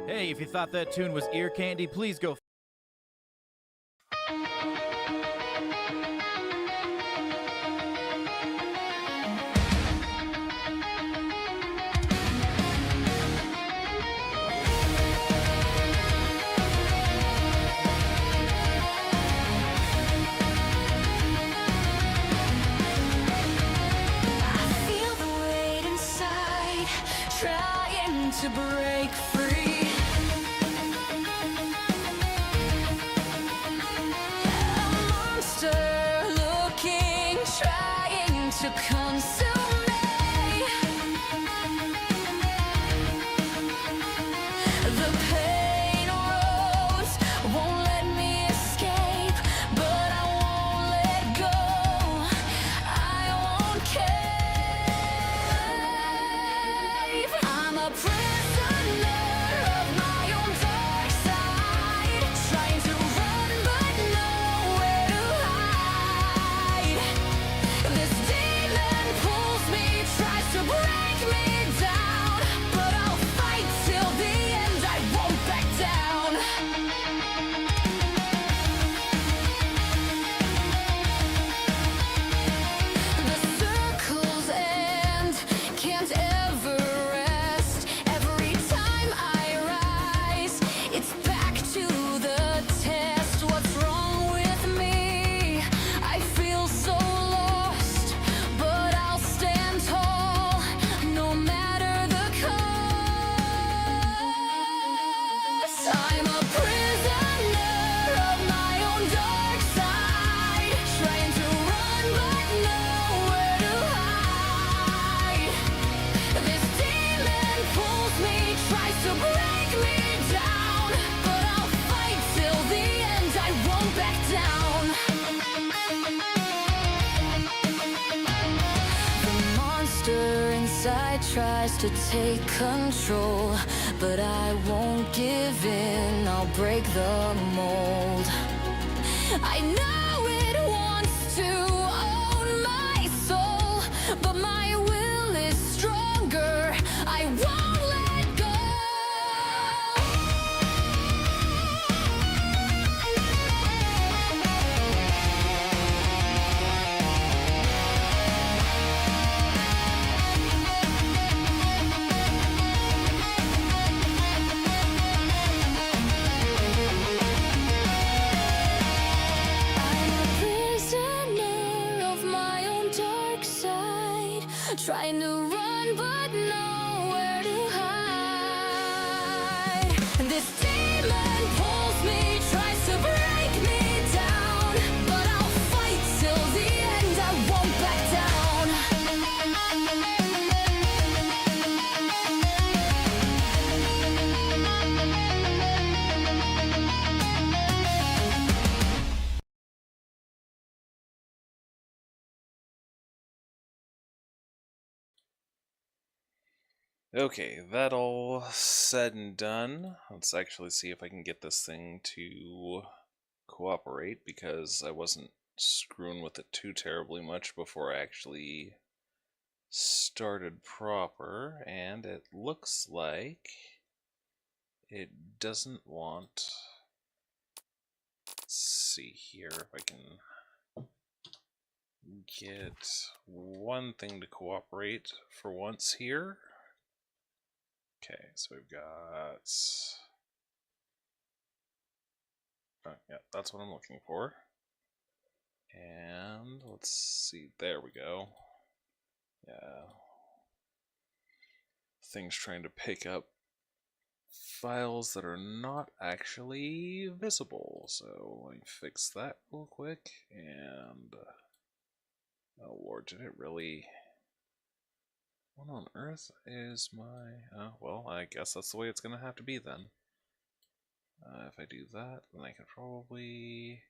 Hey, if you thought that tune was ear candy, please go. To break free, a monster looking, trying to consume me. The pain rose, won't let me escape, but I won't let go. I that tries to take control, but I won't give in, I'll break the mold. I know it wants to own my soul, but my will is stronger, I won't let go. Trying to run but nowhere to hide. This demon pulls me, tries to break me down, but I'll fight till the end, I won't back down. Okay, that all said and done. Let's actually see if I can get this thing to cooperate, because I wasn't screwing with it too terribly much before I actually started proper, and it looks like it doesn't want... Let's see here if I can get one thing to cooperate for once here. Okay, so we've got... Oh, yeah, that's what I'm looking for. And let's see, there we go. Yeah. Thing's trying to pick up files that are not actually visible. So let me fix that real quick. And... oh lord, did it really... What on earth is my... oh, well, I guess that's the way it's going to have to be then. If I do that, then I can probably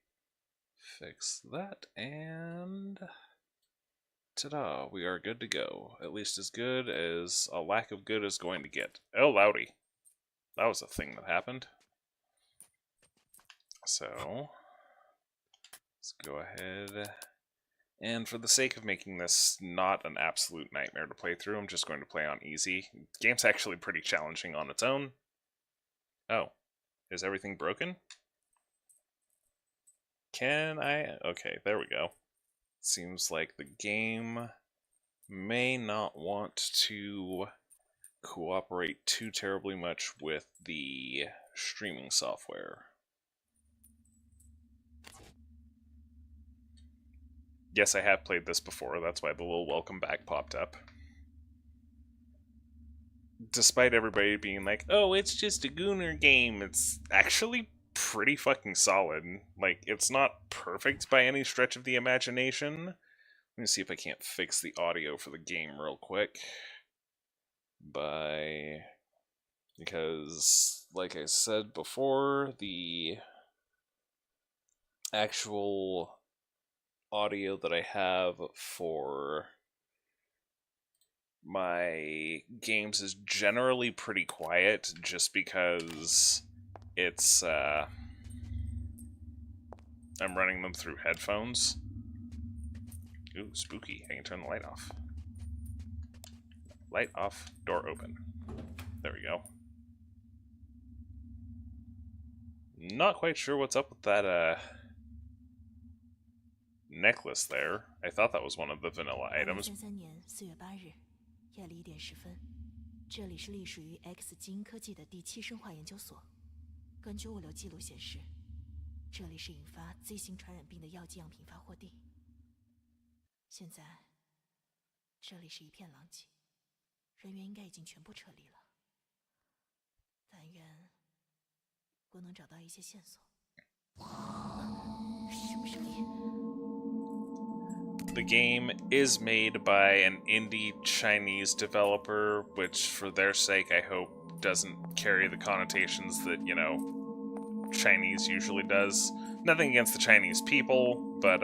fix that, and... ta-da, we are good to go. At least as good as a lack of good is going to get. Oh, loudy. That was a thing that happened. So, let's go ahead... and for the sake of making this not an absolute nightmare to play through, I'm just going to play on easy. The game's actually pretty challenging on its own. Oh. Is everything broken? Can I? Okay, there we go. Seems like the game may not want to cooperate too terribly much with the streaming software. Yes, I have played this before, that's why the little welcome back popped up. Despite everybody being like, oh, it's just a Gooner game, it's actually pretty fucking solid. Like, it's not perfect by any stretch of the imagination. Let me see if I can't fix the audio for the game real quick. Because, like I said before, the actual audio that I have for my games is generally pretty quiet, just because it's I'm running them through headphones. Ooh, spooky. I can turn the light off. Light off, door open. There we go. Not quite sure what's up with that necklace there. I thought that was one of the vanilla items. 夜里1点10分，这里是隶属于 X 基因科技的第7生化研究所。根据物流记录显示，这里是引发 Z 型传染病的药剂样品发货地。现在，这里是一片狼藉，人员应该已经全部撤离了。但愿我能找到一些线索。什么声音？ The game is made by an indie Chinese developer, which, for their sake, I hope doesn't carry the connotations that, you know, Chinese usually does. Nothing against the Chinese people, but,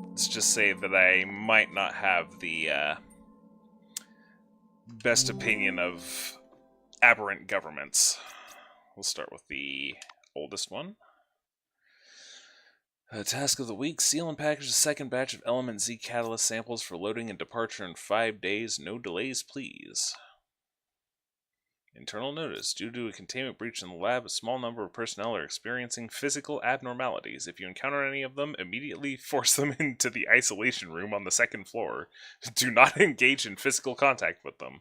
let's just say that I might not have the, best opinion of aberrant governments. We'll start with the oldest one. Task of the week: seal and package the second batch of Element Z catalyst samples for loading and departure in 5 days. No delays, please. Internal notice: due to a containment breach in the lab, a small number of personnel are experiencing physical abnormalities. If you encounter any of them, immediately force them into the isolation room on the 2nd floor. Do not engage in physical contact with them.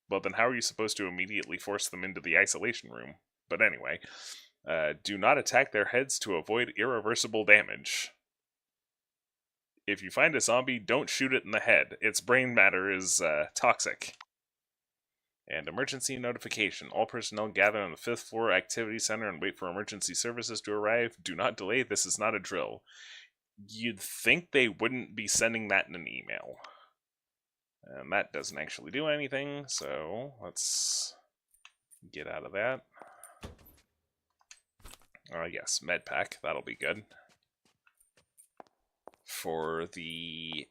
Well, then how are you supposed to immediately force them into the isolation room? But anyway, do not attack their heads to avoid irreversible damage. If you find a zombie, don't shoot it in the head. Its brain matter is toxic. And emergency notification: all personnel gather on the 5th floor activity center and wait for emergency services to arrive. Do not delay, this is not a drill. You'd think they wouldn't be sending that in an email. And that doesn't actually do anything, so let's get out of that. Yes, med pack, that'll be good. For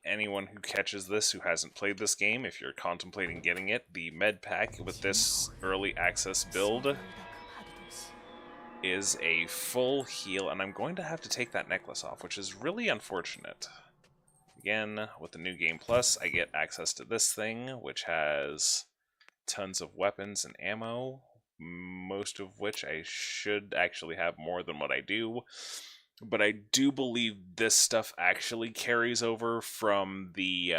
anyone who catches this who hasn't played this game, if you're contemplating getting it, the med pack with this early access build is a full heal, and I'm going to have to take that necklace off, which is really unfortunate. Again, with the new Game Plus, I get access to this thing, which has tons of weapons and ammo, most of which I should actually have more than what I do. But I do believe this stuff actually carries over from the,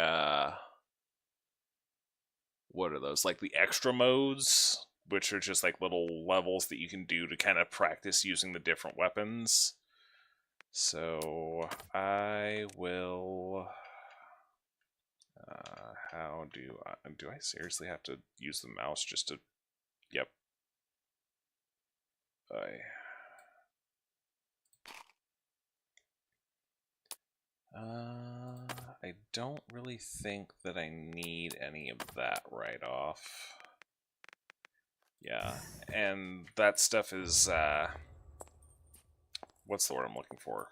what are those? Like the extra modes, which are just like little levels that you can do to kind of practice using the different weapons. So I will, how do I seriously have to use the mouse just to, yep. I don't really think that I need any of that right off. Yeah, and that stuff is, what's the word I'm looking for?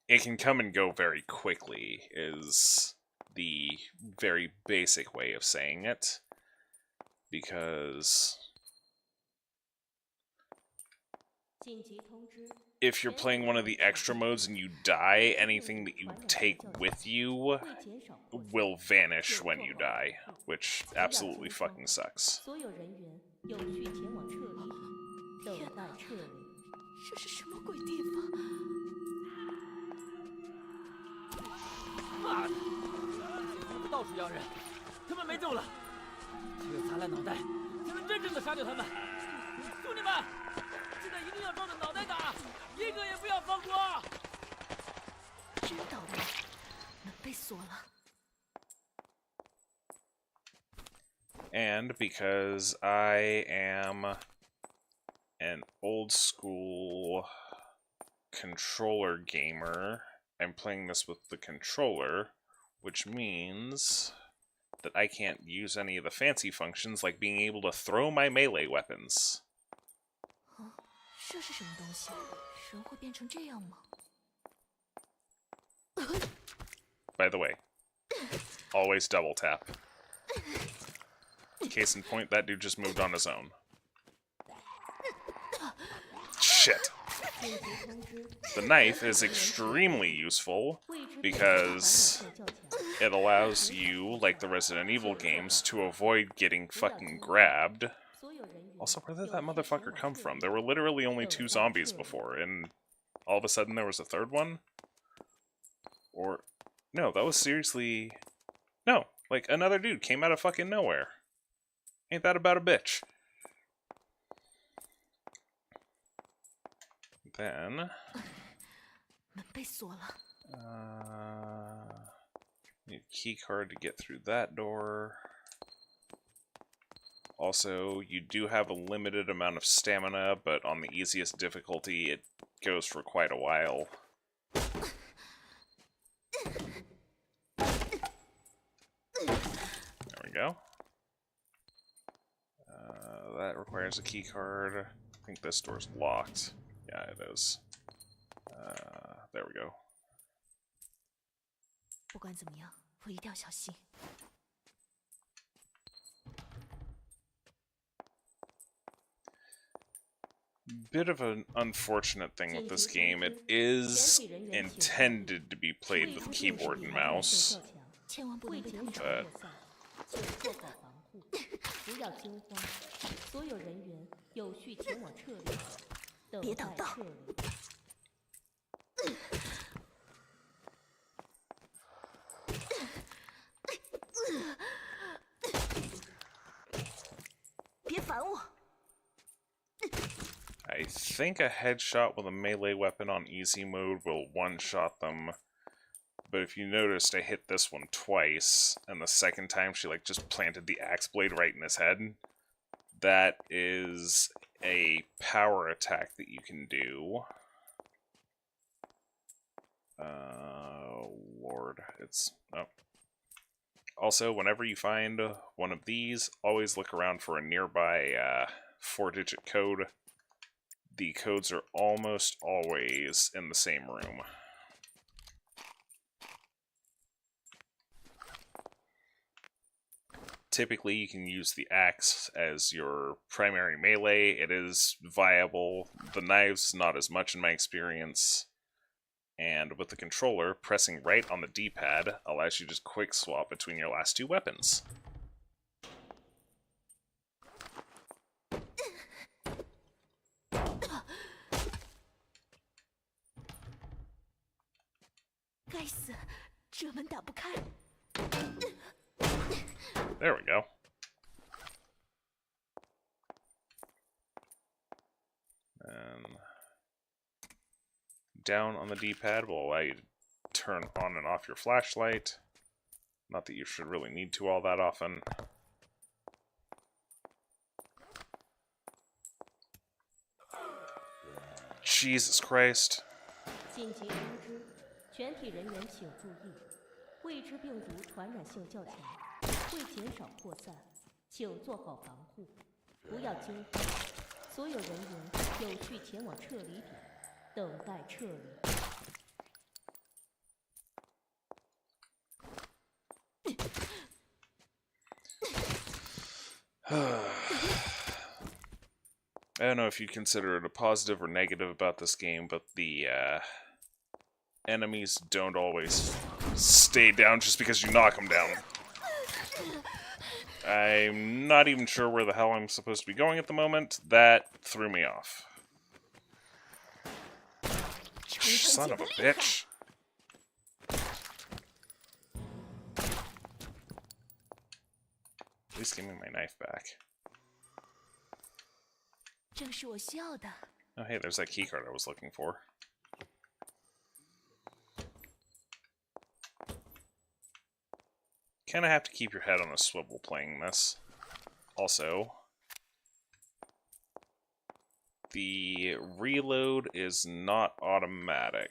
It can come and go very quickly, is the very basic way of saying it. Because if you're playing one of the extra modes and you die, anything that you take with you will vanish when you die, which absolutely fucking sucks. 这是什么鬼地方？妈的！到处要人，他们没救了，只有砸烂脑袋才能真正的杀掉他们。兄弟们，现在一定要照着脑袋打，一个也不要放过。知道了，门被锁了。 And because I am an old school controller gamer, I'm playing this with the controller, which means that I can't use any of the fancy functions like being able to throw my melee weapons. 这是什么东西？人会变成这样吗？ By the way, always double tap. Case in point, that dude just moved on his own. Shit. The knife is extremely useful because it allows you, like the Resident Evil games, to avoid getting fucking grabbed. Also, where did that motherfucker come from? There were literally only 2 zombies before, and all of a sudden there was a 3rd one? Or, no, that was seriously... No, like, another dude came out of fucking nowhere. Ain't that about a bitch? Then... need a key card to get through that door. Also, you do have a limited amount of stamina, but on the easiest difficulty, it goes for quite a while. There we go. That requires a key card. I think this door's locked. Yeah, it is. There we go. 不管怎么样，我一定要小心。bit of an unfortunate thing with this game. It is intended to be played with keyboard and mouse, 千万不能被他们找 but 请做好防护，不要惊慌。所有人员有序前往撤离，等待撤离。别烦我！ I think a headshot with a melee weapon on easy mode will one-shot them. But if you noticed, I hit this one twice, and the second time she like just planted the axe blade right in his head. That is a power attack that you can do. Lord, it's... oh. Also, whenever you find one of these, always look around for a nearby 4-digit code. The codes are almost always in the same room. Typically, you can use the axe as your primary melee. It is viable. The knives, not as much in my experience. And with the controller, pressing right on the D-pad allows you to just quick swap between your last two weapons. 该死，这门打不开。 There we go. And down on the D-pad will allow you to turn on and off your flashlight. Not that you should really need to all that often. Jesus Christ. 紧急通知，全体人员请注意，未知病毒传染性较强，会减少扩散，请做好防护，不要惊慌。所有人员有序前往撤离点，等待撤离。 I don't know if you consider it a positive or negative about this game, but the enemies don't always stay down just because you knock them down. I'm not even sure where the hell I'm supposed to be going at the moment. That threw me off. Son of a bitch. At least give me my knife back. 正是我需要的。 Oh, hey, there's that keycard I was looking for. Kind of have to keep your head on a swivel playing this. Also, the reload is not automatic.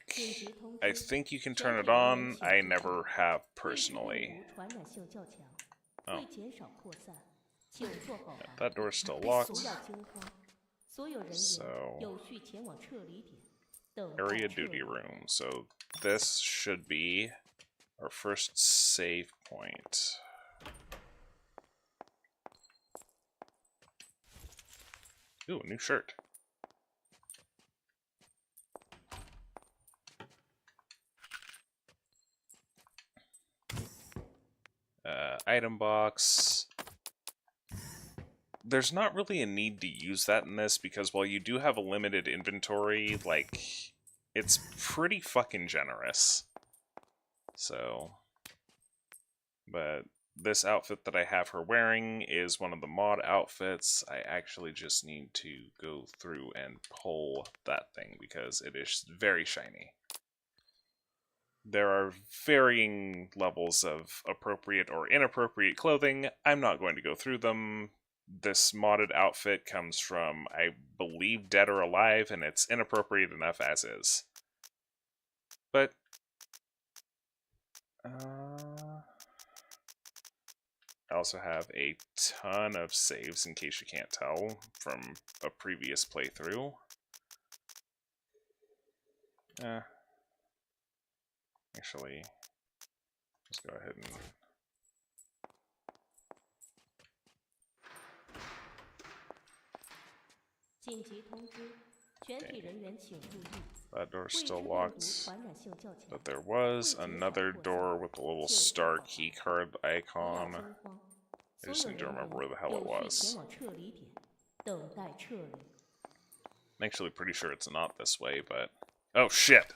I think you can turn it on. I never have personally. Oh. Yeah, that door's still locked. So, area duty room. So this should be our first save point. Ooh, new shirt. Item box. There's not really a need to use that in this because while you do have a limited inventory, like, it's pretty fucking generous. So, but this outfit that I have her wearing is one of the mod outfits. I actually just need to go through and pull that thing because it is very shiny. There are varying levels of appropriate or inappropriate clothing. I'm not going to go through them. This modded outfit comes from, I believe, Dead or Alive, and it's inappropriate enough as is. But I also have a ton of saves, in case you can't tell, from a previous playthrough. Actually, let's go ahead and... 紧急通知，全体人员请注意， That door's 未知 still 病毒 locked. 传染性较强， But there was 会减少 another 扩散， door with a little 请做 star 好 key 防护， card 不要 icon. 惊慌， I 所 just 有 need to 人 remember 员 where the hell it 有序 was. 前往撤离点，等待撤离。 I'm actually pretty sure it's not this way, but... Oh, shit!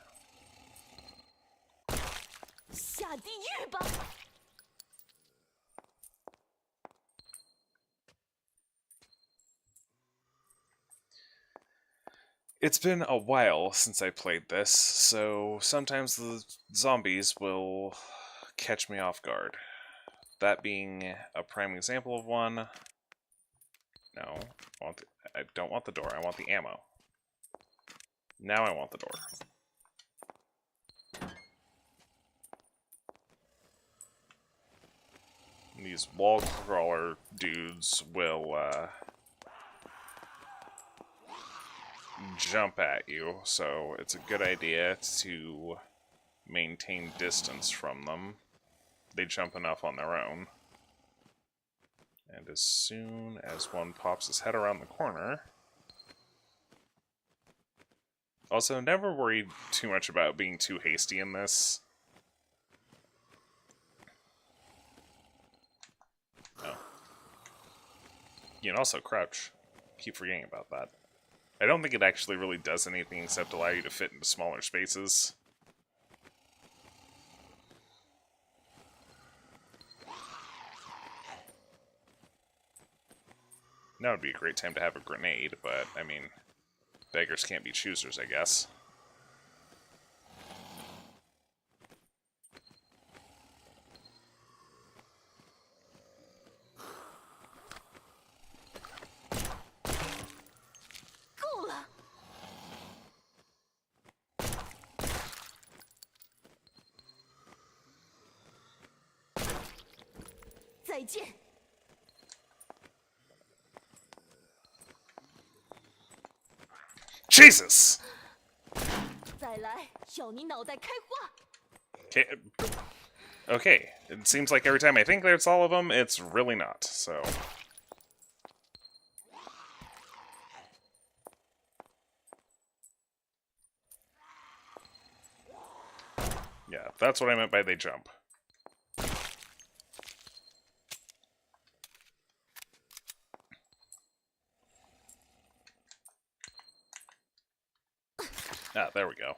下地狱吧！ It's been a while since I played this, so sometimes the zombies will catch me off guard. That being a prime example of one. No, I don't want the door, I want the ammo. Now I want the door. These wall crawler dudes will, jump at you, so it's a good idea to maintain distance from them. They jump enough on their own. And as soon as one pops his head around the corner... Also, never worry too much about being too hasty in this. Oh. You can also crouch. Keep forgetting about that. I don't think it actually really does anything except allow you to fit into smaller spaces. Now would be a great time to have a grenade, but, I mean, beggars can't be choosers, I guess. Jesus! 再来，要你脑袋开花！ Okay. Okay, it seems like every time I think that's all of them, it's really not, so... Yeah, that's what I meant by they jump. Ah, there we go.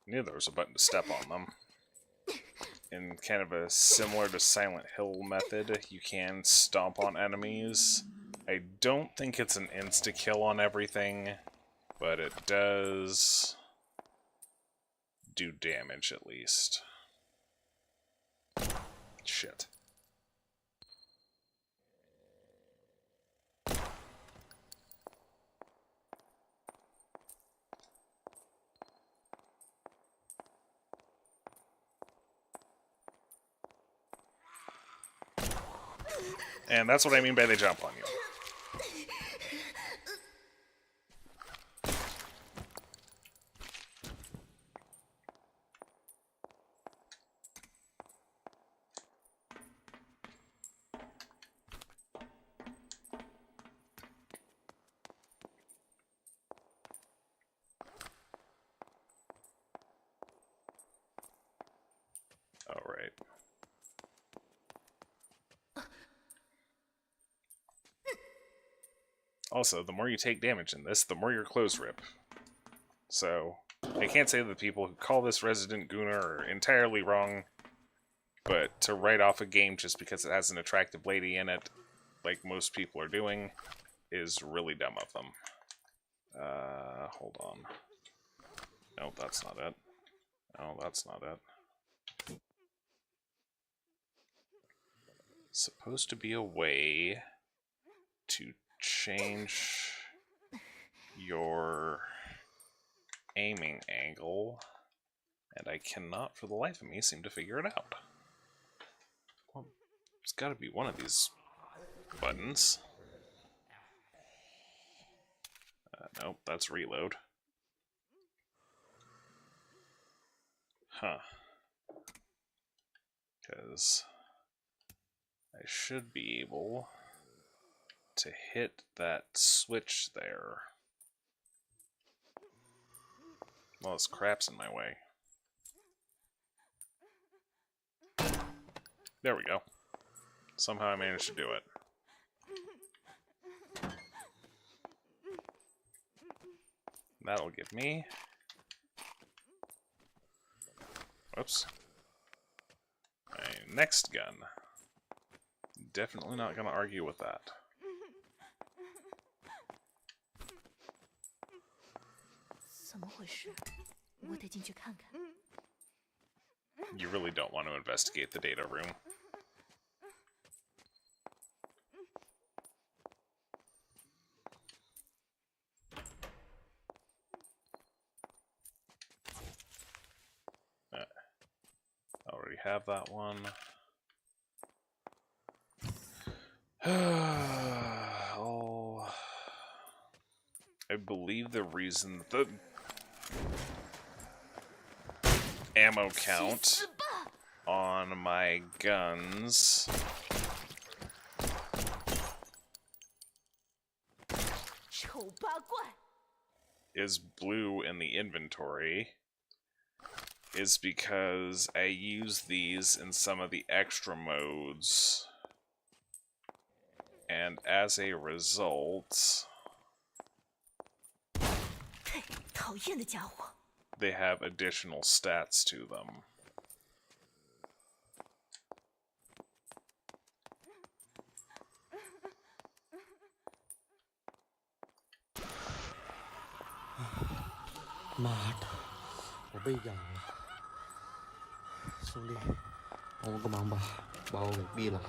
Knew there was a button to step on them. In kind of a similar to Silent Hill method, you can stomp on enemies. I don't think it's an insta-kill on everything, but it does do damage at least. Shit. And that's what I mean by they jump on you. All right. Also, the more you take damage in this, the more your clothes rip. So, I can't say that the people who call this Resident Gooner are entirely wrong, but to write off a game just because it has an attractive lady in it, like most people are doing, is really dumb of them. Hold on. No, that's not it. No, that's not it. Supposed to be a way to change your aiming angle, and I cannot for the life of me seem to figure it out. Well, there's got to be one of these buttons. Nope, that's reload. Huh. Because I should be able to hit that switch there. Well, this crap's in my way. There we go. Somehow I managed to do it. That'll give me... Whoops. My next gun. Definitely not going to argue with that. You really don't want to investigate the data room. Already have that one. Oh, I believe the reason the ammo count on my guns is blue in the inventory is because I use these in some of the extra modes, and as a result they have additional stats to them. Mệt, 我bây giờ xuống đi, không có mang bao việc đi là.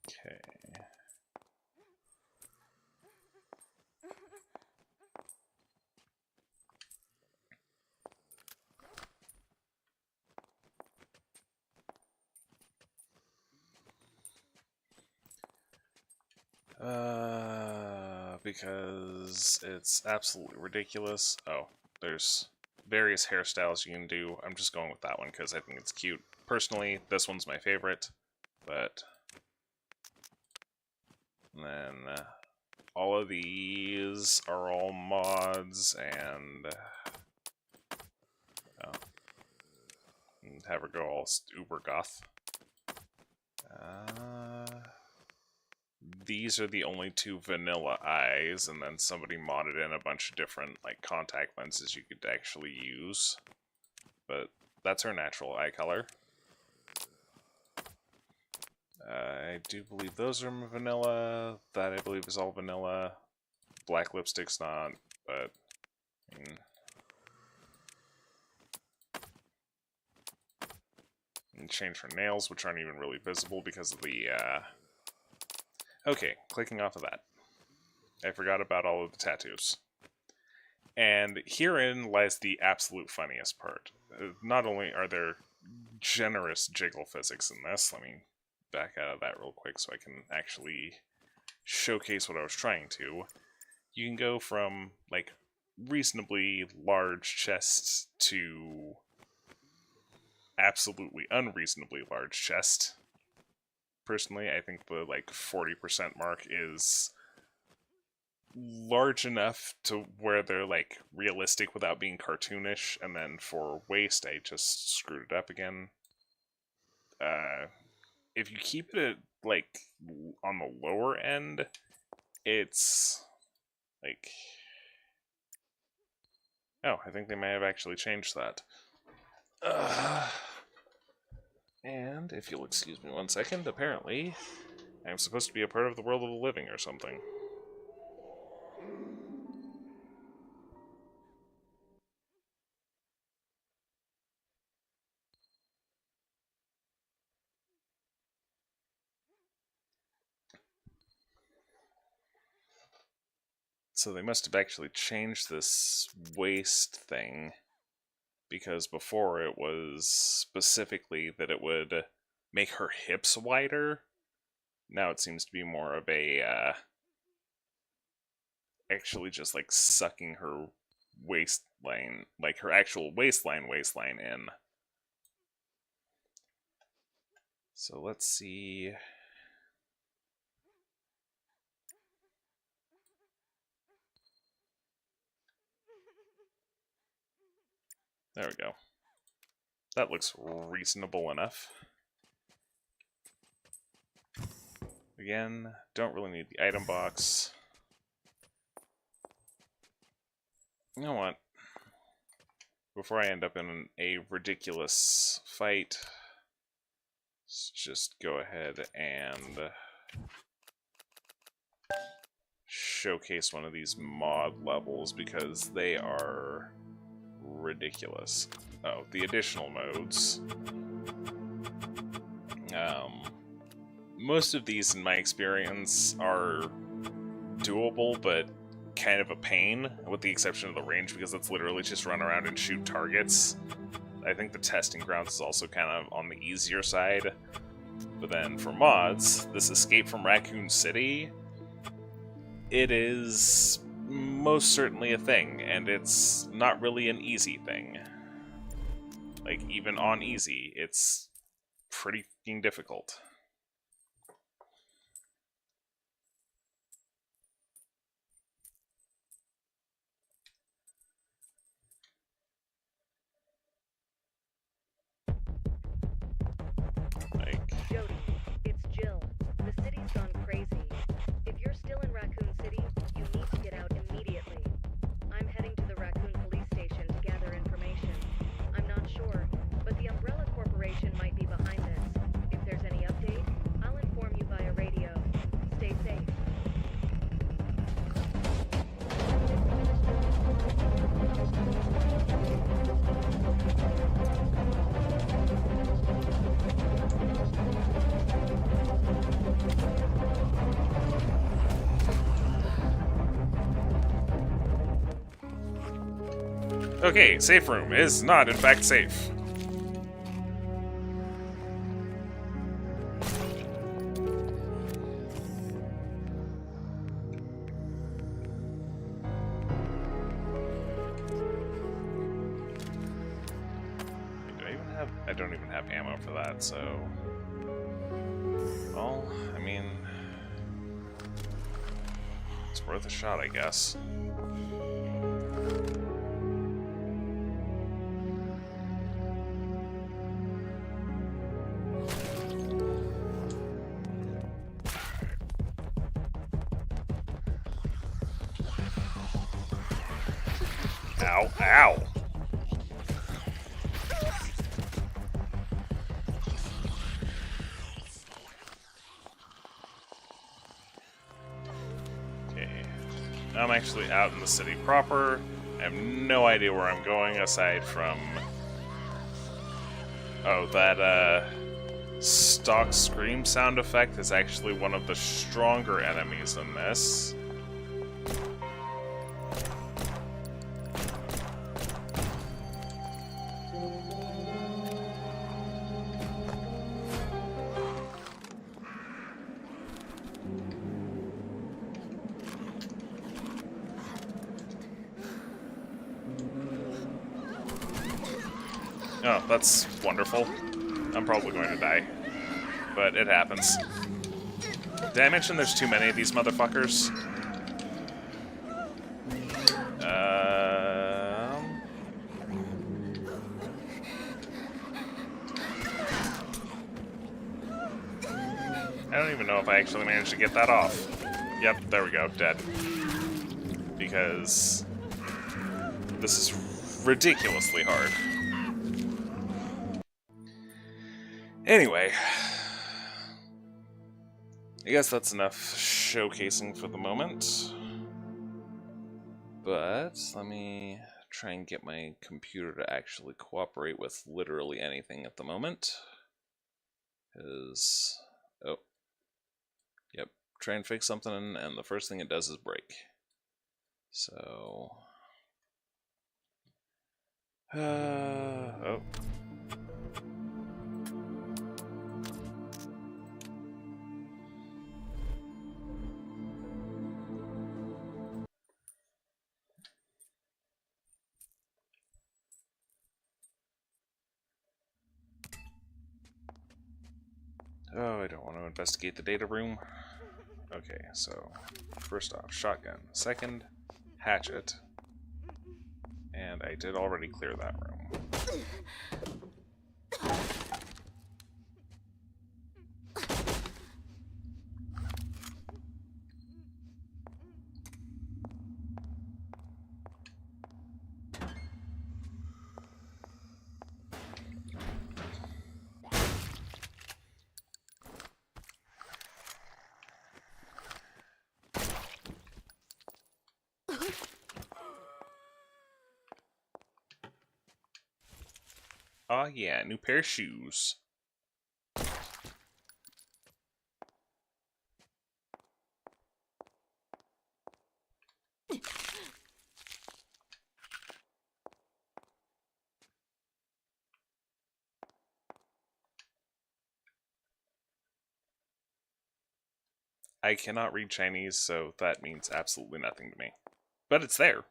Okay. Because it's absolutely ridiculous. Oh, there's various hairstyles you can do. I'm just going with that one because I think it's cute. Personally, this one's my favorite, but then all of these are all mods, and have her go all uber goth. These are the only two vanilla eyes, and then somebody modded in a bunch of different like contact lenses you could actually use. But that's her natural eye color. I do believe those are vanilla. That I believe is all vanilla. Black lipstick's not, but I mean, and change her nails, which aren't even really visible because of the okay, clicking off of that. I forgot about all of the tattoos. And herein lies the absolute funniest part. Not only are there generous jiggle physics in this, let me back out of that real quick so I can actually showcase what I was trying to. You can go from, like, reasonably large chests to absolutely unreasonably large chest. Personally, I think the like 40% mark is large enough to where they're like realistic without being cartoonish, and then for waist I just screwed it up again. If you keep it like on the lower end, it's like, oh, I think they may have actually changed that. And, if you'll excuse me one second, apparently I'm supposed to be a part of the world of the living or something. So they must have actually changed this waist thing, because before it was specifically that it would make her hips wider. Now it seems to be more of a actually just like sucking her waistline, like her actual waistline in. So let's see. There we go. That looks reasonable enough. Again, don't really need the item box. You know what? Before I end up in a ridiculous fight, let's just go ahead and showcase one of these mod levels because they are ridiculous. Oh, the additional modes. Most of these, in my experience, are doable, but kind of a pain, with the exception of the range, because it's literally just run around and shoot targets. I think the testing grounds is also kind of on the easier side. But then for mods, this Escape from Raccoon City, it is most certainly a thing, and it's not really an easy thing. Like, even on easy, it's pretty fucking difficult. Jody, it's Jill. The city's gone crazy. If you're still in Raccoon City, you need to get out immediately. I'm heading to the Raccoon police station to gather information. I'm not sure, but the Umbrella Corporation might be behind this. If there's any update, I'll inform you via radio. Stay safe. Okay, safe room is not in fact safe. I don't even have ammo for that, so... Well, I mean... It's worth a shot, I guess. Ow, ow! Okay. I'm actually out in the city proper. I have no idea where I'm going aside from... Oh, that, stock scream sound effect is actually one of the stronger enemies in this. Oh, that's wonderful. I'm probably going to die. But it happens. Did I mention there's too many of these motherfuckers? I don't even know if I actually managed to get that off. Yep, there we go, dead. Because this is ridiculously hard. Anyway, I guess that's enough showcasing for the moment. But let me try and get my computer to actually cooperate with literally anything at the moment. Because, oh, yep, try and fix something and the first thing it does is break. So, oh. Oh, I don't want to investigate the data room. Okay, so first off, shotgun. Second, hatchet. And I did already clear that room. Oh yeah, new pair of shoes. I cannot read Chinese, so that means absolutely nothing to me. But it's there.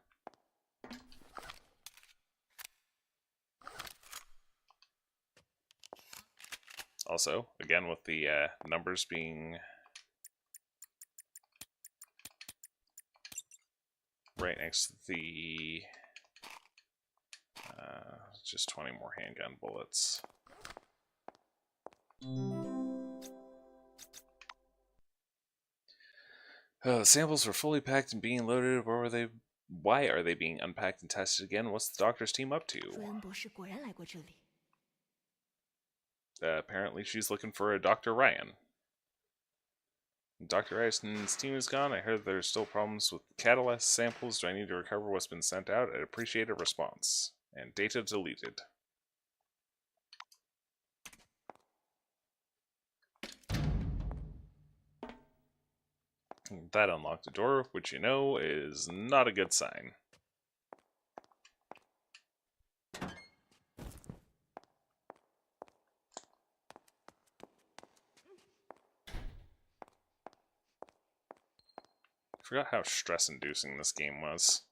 Also, again, with the numbers being right next to the just 20 more handgun bullets. Samples were fully packed and being loaded. Where were they? Why are they being unpacked and tested again? What's the doctor's team up to? 瑞恩博士果然来过这里。 Apparently she's looking for a Dr. Ryan. Dr. Ryan's team is gone. I heard there's still problems with catalyst samples. Do I need to recover what's been sent out? I'd appreciate a response. And data deleted. That unlocked a door, which you know is not a good sign. Forgot how stress-inducing this game was.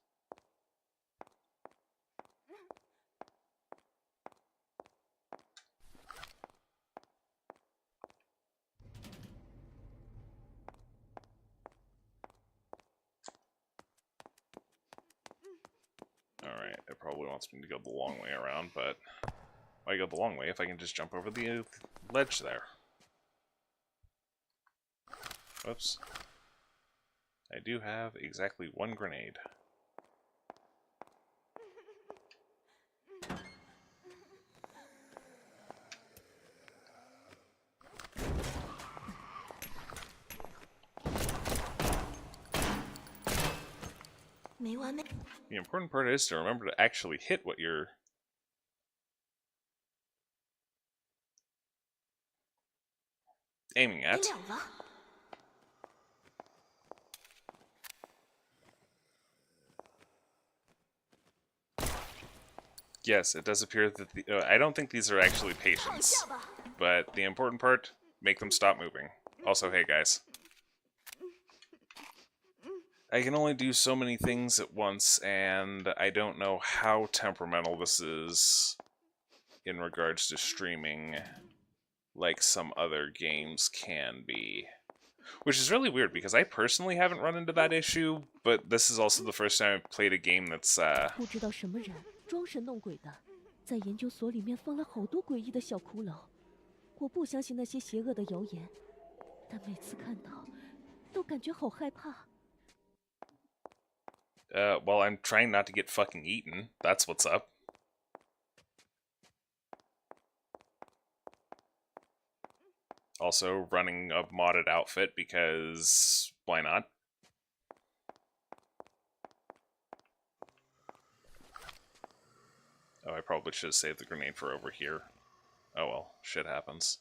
Alright, it probably wants me to go the long way around, but why go the long way if I can just jump over the ledge there? Whoops. I do have exactly one grenade. The important part is to remember to actually hit what you're aiming at. Yes, it does appear that I don't think these are actually patients, but the important part, make them stop moving. Also, hey guys. I can only do so many things at once, and I don't know how temperamental this is in regards to streaming like some other games can be. Which is really weird, because I personally haven't run into that issue, but this is also the first time I've played a game that's, 不知道什么人装神弄鬼的，在研究所里面放了好多诡异的小骷髅。我不相信那些邪恶的谣言，但每次看到，都感觉好害怕。 well, I'm trying not to get fucking eaten. That's what's up. Also, running a modded outfit because why not? Oh, I probably should have saved the grenade for over here. Oh well, shit happens.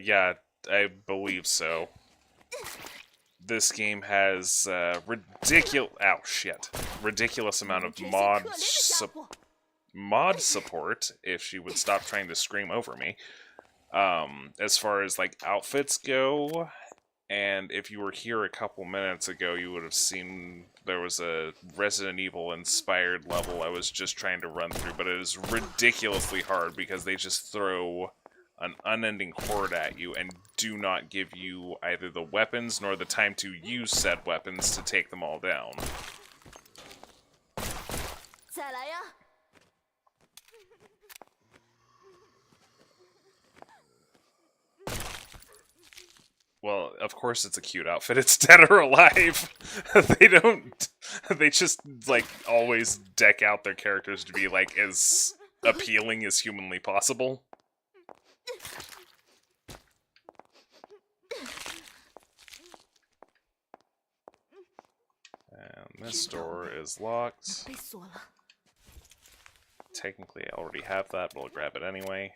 Yeah, I believe so. this game has ridiculous amount of mod support. If she would stop trying to scream over me, as far as like outfits go. And if you were here a couple minutes ago, you would have seen there was a Resident Evil inspired level I was just trying to run through, but it is ridiculously hard because they just throw an unending horde at you and do not give you either the weapons nor the time to use said weapons to take them all down. Well, of course it's a cute outfit. It's dead or alive. They just, like, always deck out their characters to be, like, as appealing as humanly possible. And this door is locked. Technically, I already have that, but I'll grab it anyway.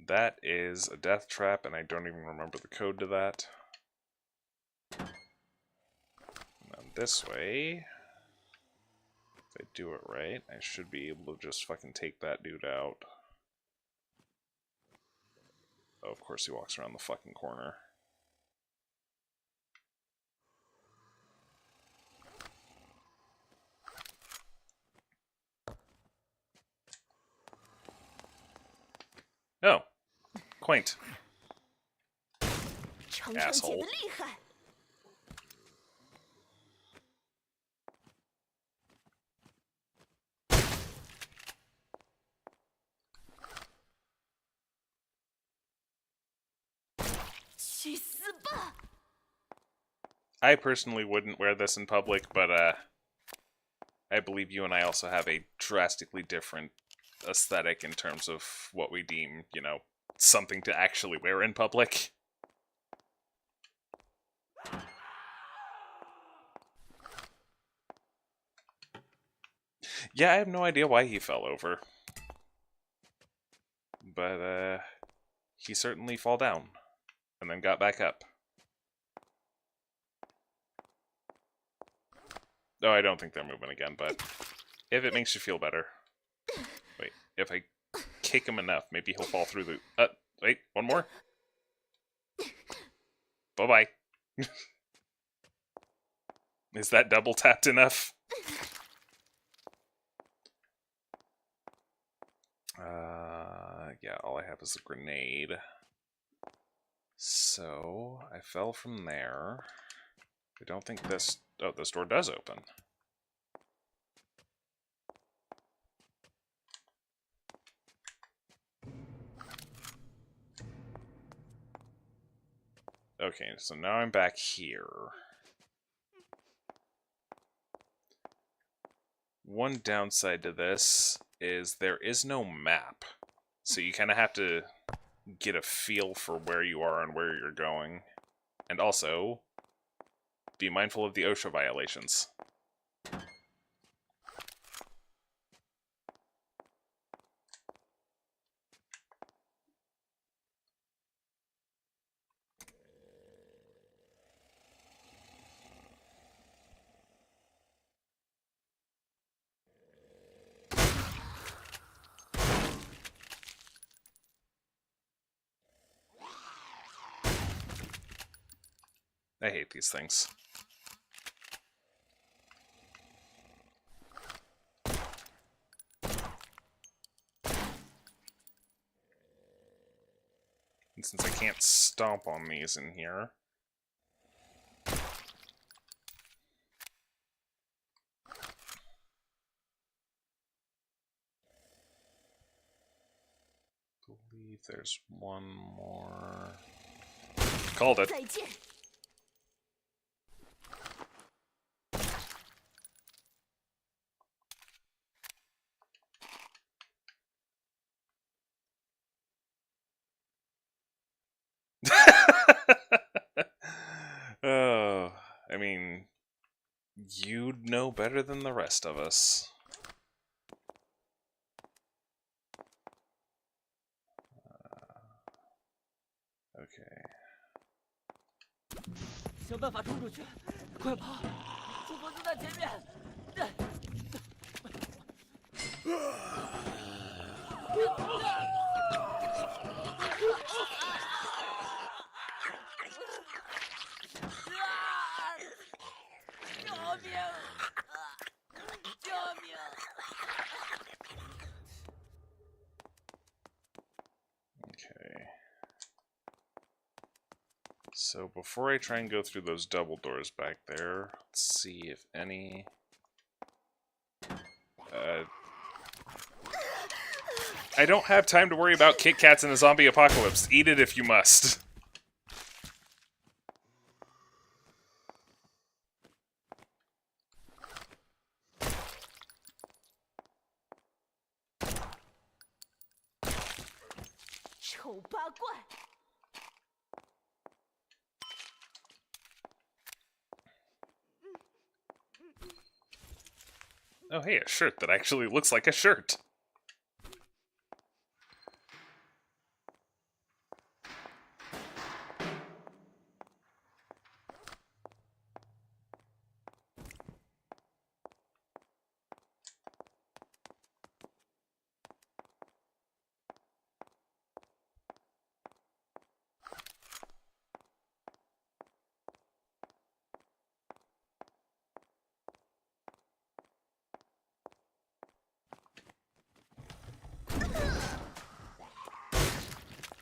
That is a death trap, and I don't even remember the code to that. And then this way, if I do it right, I should be able to just fucking take that dude out. Oh, of course he walks around the fucking corner. Oh. Quaint. Asshole. I personally wouldn't wear this in public, but I believe you and I also have a drastically different aesthetic in terms of what we deem, you know, something to actually wear in public. Yeah, I have no idea why he fell over. But, he certainly fell down. And then got back up. No, I don't think they're moving again, but if it makes you feel better. Wait, if I kick him enough, maybe he'll fall through the... wait, one more? Bye-bye. Is that double tapped enough? Yeah, all I have is a grenade. So, I fell from there. I don't think this... Oh, this door does open. Okay, so now I'm back here. One downside to this is there is no map. So you kind of have to get a feel for where you are and where you're going. And also, be mindful of the OSHA violations. I hate these things. And since I can't stomp on these in here... I believe there's one more... Called it! Oh, I mean, you'd know better than the rest of us. Okay. 想办法冲出去，快跑！出口就在前面。救命！救命！ Okay. So before I try and go through those double doors back there, let's see if any... I don't have time to worry about Kit Kats in a zombie apocalypse. Eat it if you must. Oh, hey, a shirt that actually looks like a shirt.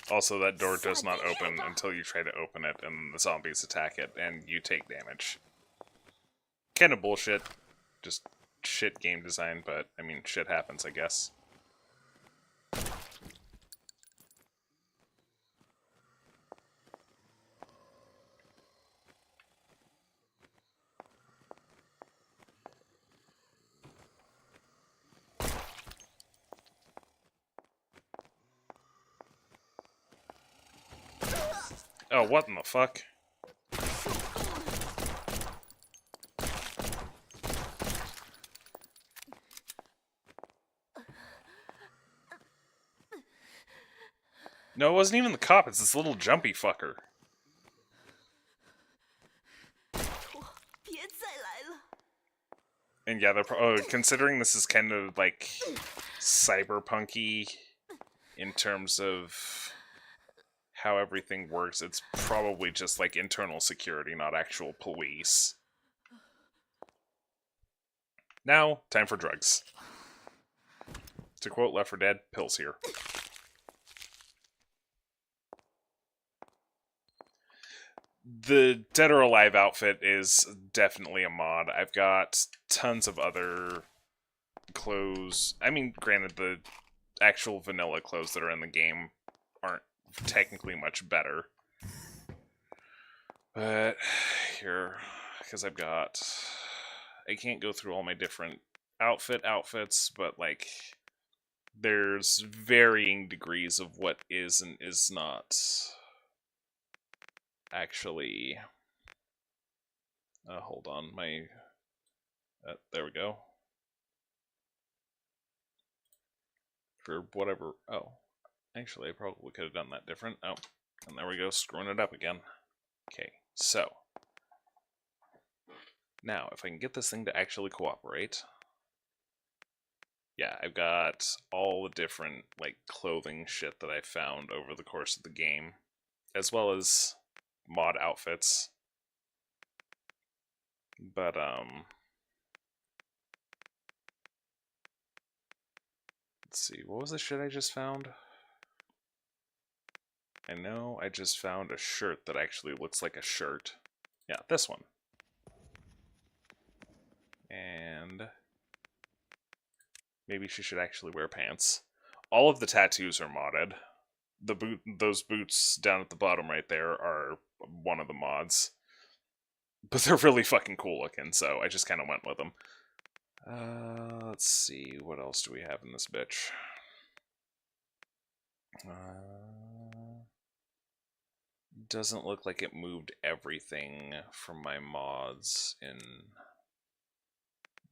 Also, that door does not open until you try to open it, and the zombies attack it, and you take damage. Kind of bullshit. Just shit game design, but, I mean, shit happens, I guess. Oh, what in the fuck? No, it wasn't even the cop, it's this little jumpy fucker. And yeah, considering this is kind of like cyberpunky in terms of how everything works, it's probably just like internal security, not actual police. Now, time for drugs. To quote Left 4 Dead, pills here. The Dead or Alive outfit is definitely a mod. I've got tons of other clothes. I mean, granted, the actual vanilla clothes that are in the game aren't technically much better. But here, because I can't go through all my different outfits, but like, there's varying degrees of what is and is not actually... hold on, there we go. For whatever... Oh. Actually, I probably could have done that different. Oh. And there we go, screwing it up again. Okay, so. Now, if I can get this thing to actually cooperate... Yeah, I've got all the different, like, clothing shit that I found over the course of the game. As well as mod outfits. But, let's see, what was the shit I just found? I know I just found a shirt that actually looks like a shirt. Yeah, this one. And maybe she should actually wear pants. All of the tattoos are modded. Those boots down at the bottom right there are one of the mods. But they're really fucking cool looking, so I just kind of went with them. Let's see, what else do we have in this bitch? Doesn't look like it moved everything from my mods in...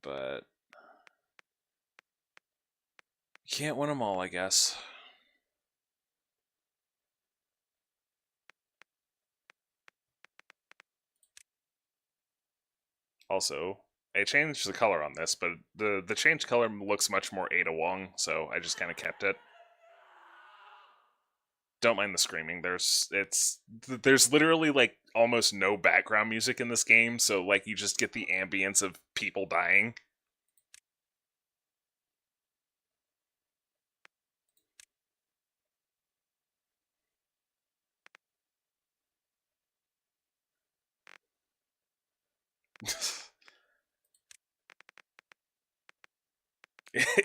But... You can't win them all, I guess. Also, I changed the color on this, but the changed color looks much more Ada Wong, so I just kind of kept it. Don't mind the screaming. There's literally like almost no background music in this game, so like you just get the ambience of people dying.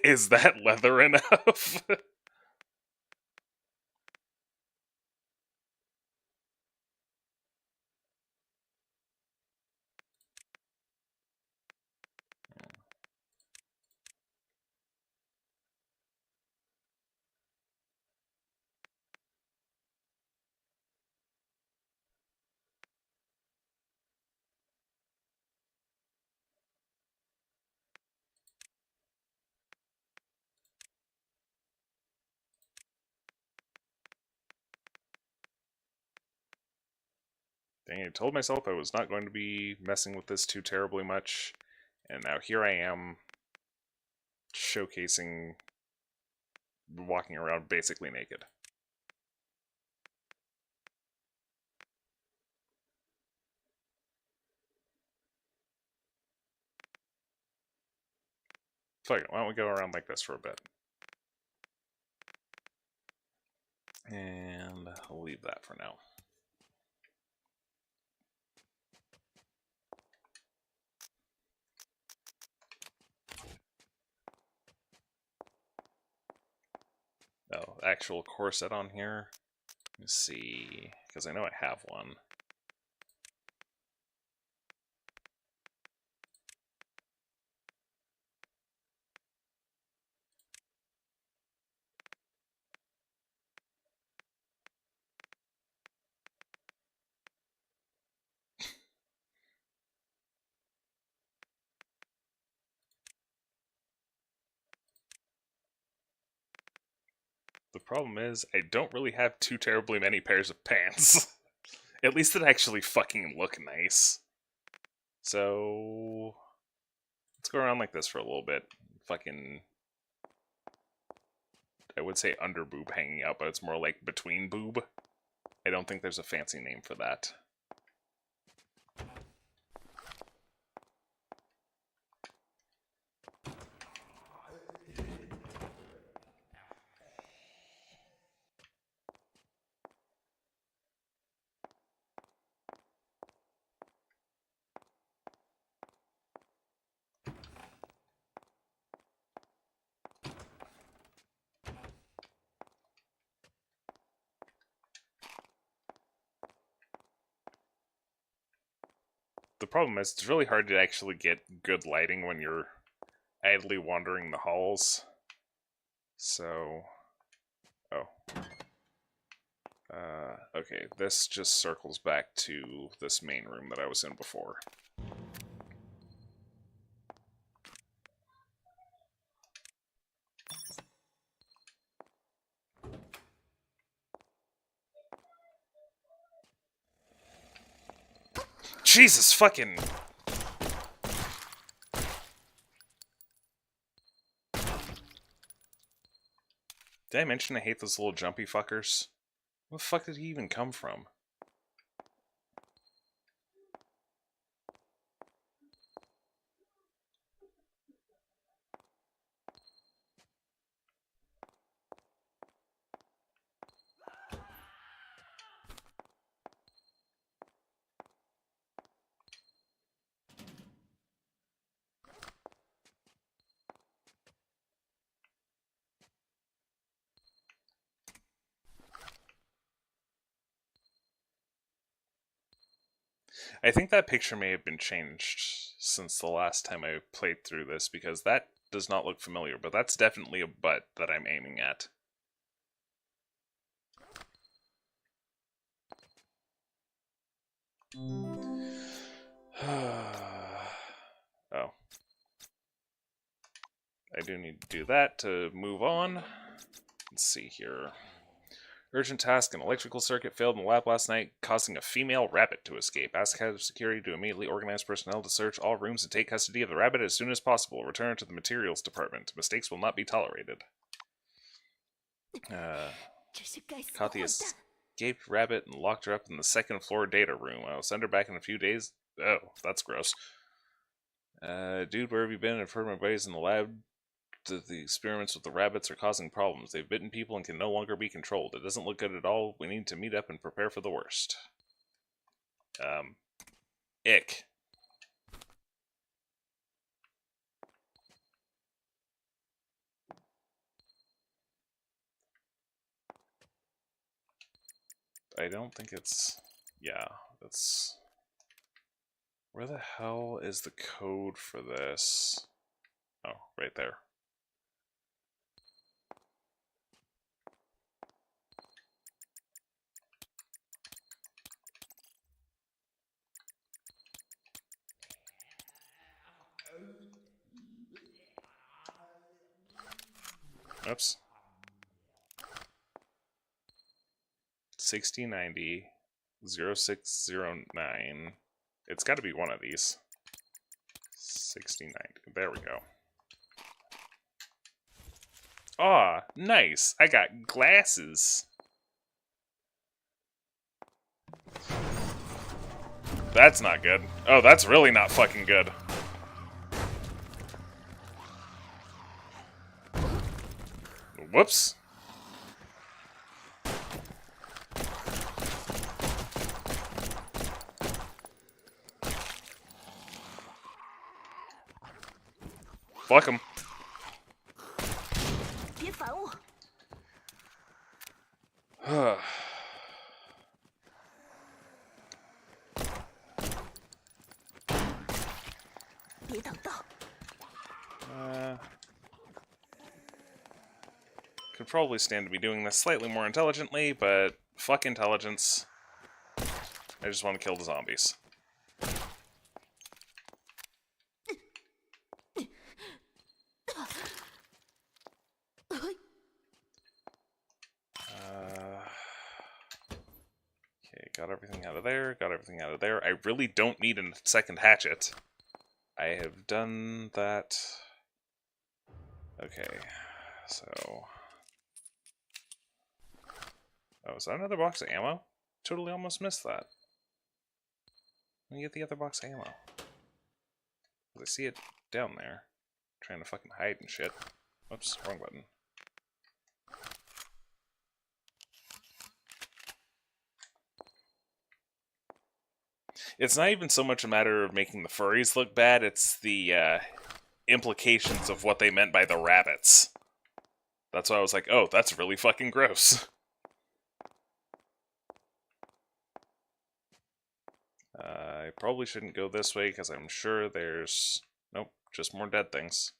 Is that leather enough? Dang, I told myself I was not going to be messing with this too terribly much, and now here I am, showcasing walking around basically naked. Fuck it, why don't we go around like this for a bit? And I'll leave that for now. Oh, actual corset on here. Let's see, because I know I have one. The problem is, I don't really have too terribly many pairs of pants. At least that actually fucking look nice. So let's go around like this for a little bit. Fucking, I would say under boob hanging out, but it's more like between boob. I don't think there's a fancy name for that. The problem is, it's really hard to actually get good lighting when you're idly wandering the halls. So, oh. Okay, this just circles back to this main room that I was in before. Jesus fucking... Did I mention I hate those little jumpy fuckers? Where the fuck did he even come from? I think that picture may have been changed since the last time I played through this, because that does not look familiar, but that's definitely a butt that I'm aiming at. Oh. I do need to do that to move on. Let's see here. Urgent task, an electrical circuit failed in the lab last night, causing a female rabbit to escape. Ask head of security to immediately organize personnel to search all rooms and take custody of the rabbit as soon as possible. Return to the materials department. Mistakes will not be tolerated. Caught the escaped rabbit and locked her up in the second floor data room. I'll send her back in a few days. Oh, that's gross. Dude, where have you been? I've heard my buddies in the lab that the experiments with the rabbits are causing problems. They've bitten people and can no longer be controlled. It doesn't look good at all. We need to meet up and prepare for the worst. Ick. I don't think it's... Yeah, that's... Where the hell is the code for this? Oh, right there. Oops. 6090 0609. It's got to be one of these. 6090. There we go. Aw, nice. I got glasses. That's not good. Oh, that's really not fucking good. Whoops. Fuck him. 别烦我！别挡道！ Could probably stand to be doing this slightly more intelligently, but fuck intelligence. I just want to kill the zombies. Okay, got everything out of there, got everything out of there. I really don't need a second hatchet. I have done that. Okay, so... Oh, is that another box of ammo? Totally almost missed that. Let me get the other box of ammo. I see it down there. Trying to fucking hide and shit. Whoops, wrong button. It's not even so much a matter of making the furries look bad, it's the implications of what they meant by the rabbits. That's why I was like, oh, that's really fucking gross. I probably shouldn't go this way because I'm sure there's... Nope, just more dead things.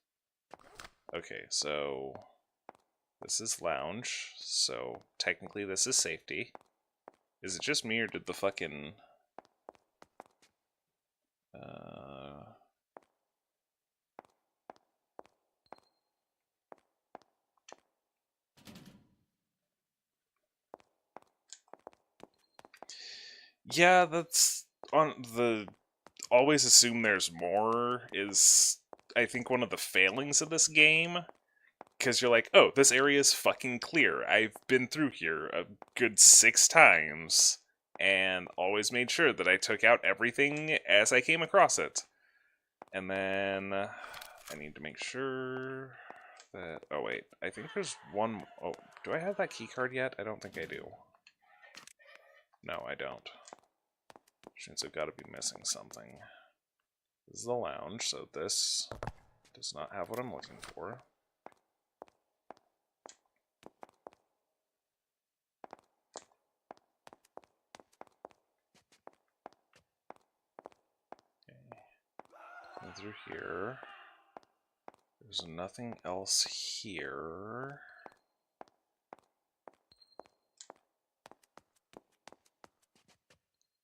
Okay, so... This is lounge, so technically this is safety. Is it just me or did the fucking... Yeah, that's on the always assume there's more is, I think, one of the failings of this game. Because you're like, oh, this area is fucking clear. I've been through here a good 6 times, and always made sure that I took out everything as I came across it. And then I need to make sure that... Oh, wait. I think there's one... Oh, do I have that key card yet? I don't think I do. No, I don't. Which means I've got to be missing something. This is the lounge, so this does not have what I'm looking for. Okay. Go through here. There's nothing else here.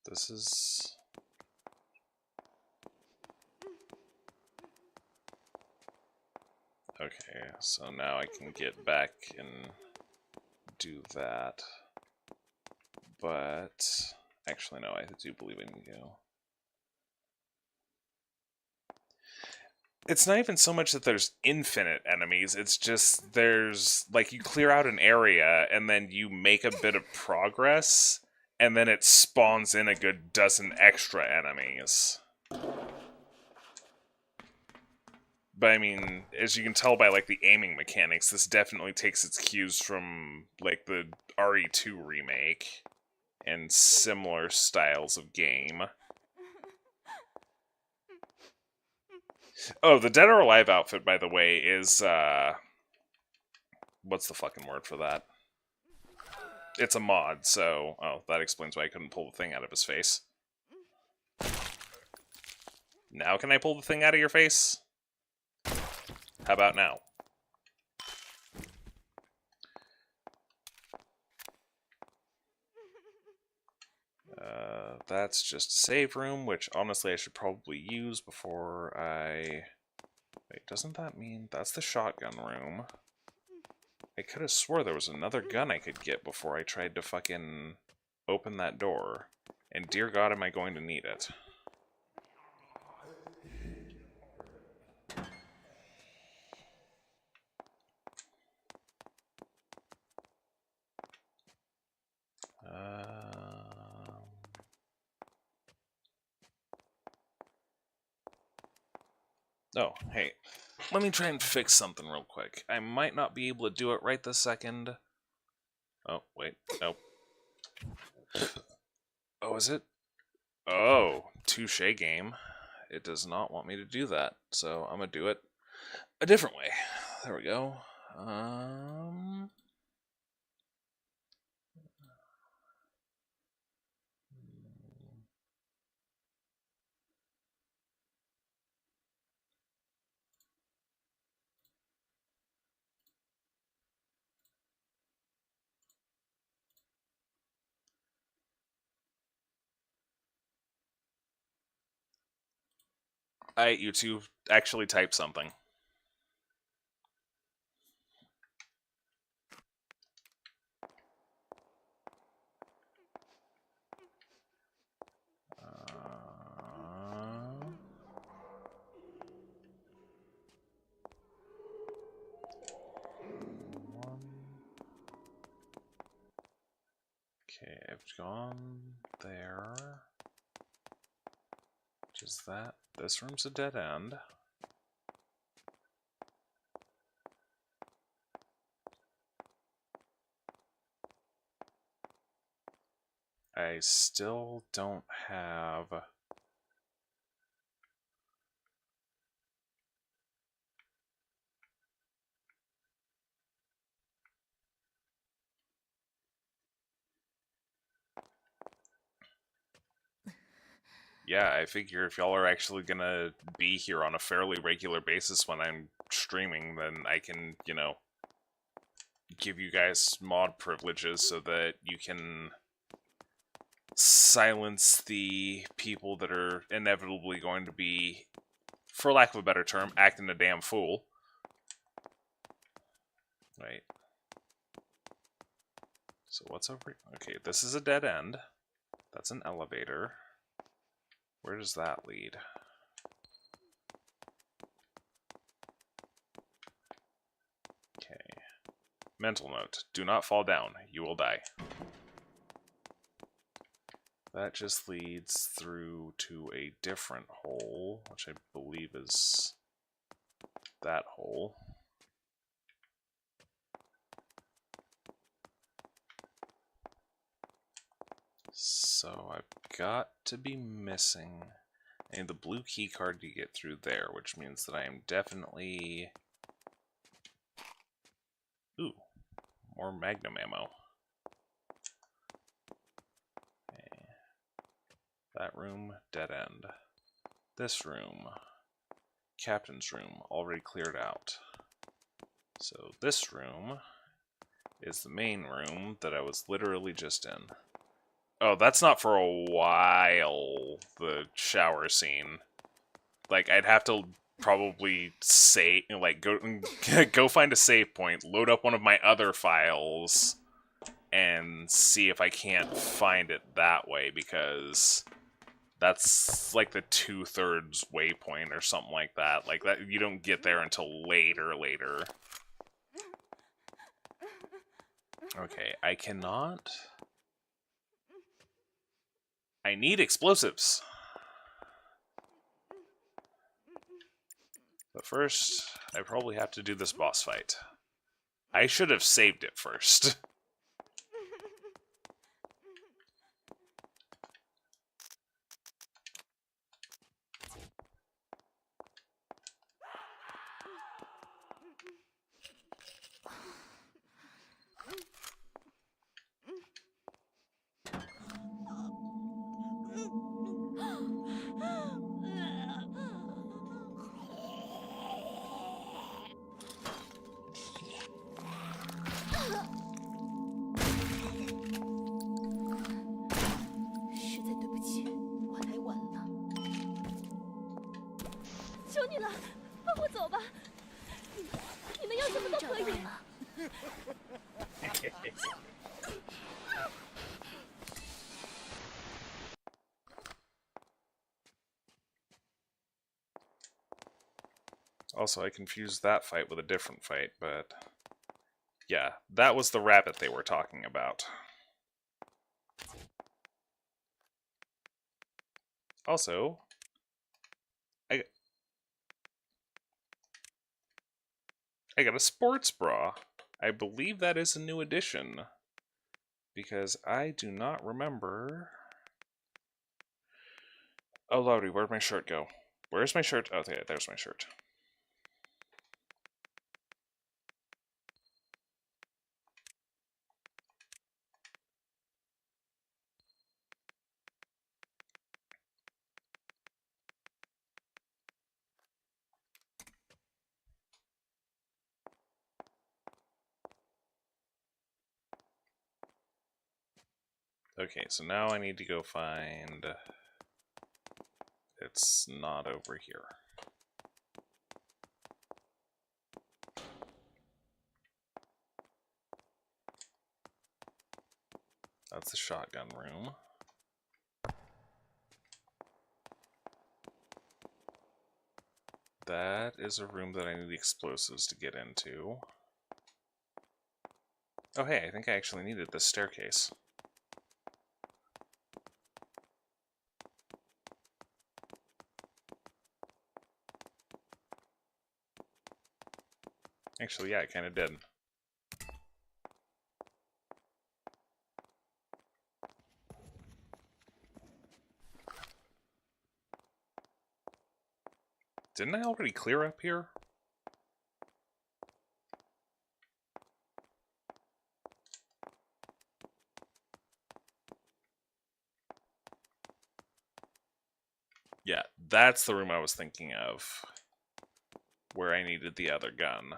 This is... Okay, so now I can get back and do that. But actually, no, I do believe I can go. It's not even so much that there's infinite enemies, it's just there's, like, you clear out an area, and then you make a bit of progress, and then it spawns in a good dozen extra enemies. But I mean, as you can tell by, like, the aiming mechanics, this definitely takes its cues from, like, the RE2 remake, and similar styles of game. Oh, the Dead or Alive outfit, by the way, is, what's the fucking word for that? It's a mod, so... Oh, that explains why I couldn't pull the thing out of his face. Now can I pull the thing out of your face? How about now? That's just a save room, which honestly I should probably use before I... Wait, doesn't that mean... That's the shotgun room. I could have swore there was another gun I could get before I tried to fucking open that door. And dear God, am I going to need it. Oh, hey. Let me try and fix something real quick. I might not be able to do it right this second. Oh, wait. Nope. Oh, is it? Oh, touche game. It does not want me to do that. So I'm gonna do it a different way. There we go. You two actually type something. Okay, I've gone there. Which is that? This room's a dead end. I still don't have... Yeah, I figure if y'all are actually gonna be here on a fairly regular basis when I'm streaming, then I can, you know, give you guys mod privileges so that you can silence the people that are inevitably going to be, for lack of a better term, acting a damn fool. Right. So what's over here? Okay, this is a dead end. That's an elevator. Where does that lead? Okay. Mental note. Do not fall down. You will die. That just leads through to a different hole, which I believe is that hole. So I've got to be missing... I need the blue key card to get through there, which means that I am definitely... Ooh, more magnum ammo. Okay. That room, dead end. This room, captain's room, already cleared out. So this room is the main room that I was literally just in. Oh, that's not for a while, the shower scene. Like, I'd have to probably save, like, go find a save point, load up one of my other files, and see if I can't find it that way, because that's like the 2/3 waypoint or something like that. Like that, you don't get there until later. Okay, I cannot. I need explosives. But first, I probably have to do this boss fight. I should have saved it first. Also, I confused that fight with a different fight, but yeah, that was the rabbit they were talking about. Also, I got a sports bra. I believe that is a new addition, because I do not remember. Oh, Lordy, where'd my shirt go? Where's my shirt? Oh, okay, there's my shirt. Okay, so now I need to go find... It's not over here. That's the shotgun room. That is a room that I need explosives to get into. Oh hey, I think I actually needed this staircase. Actually, yeah, I kind of did. Didn't I already clear up here? Yeah, that's the room I was thinking of, where I needed the other gun.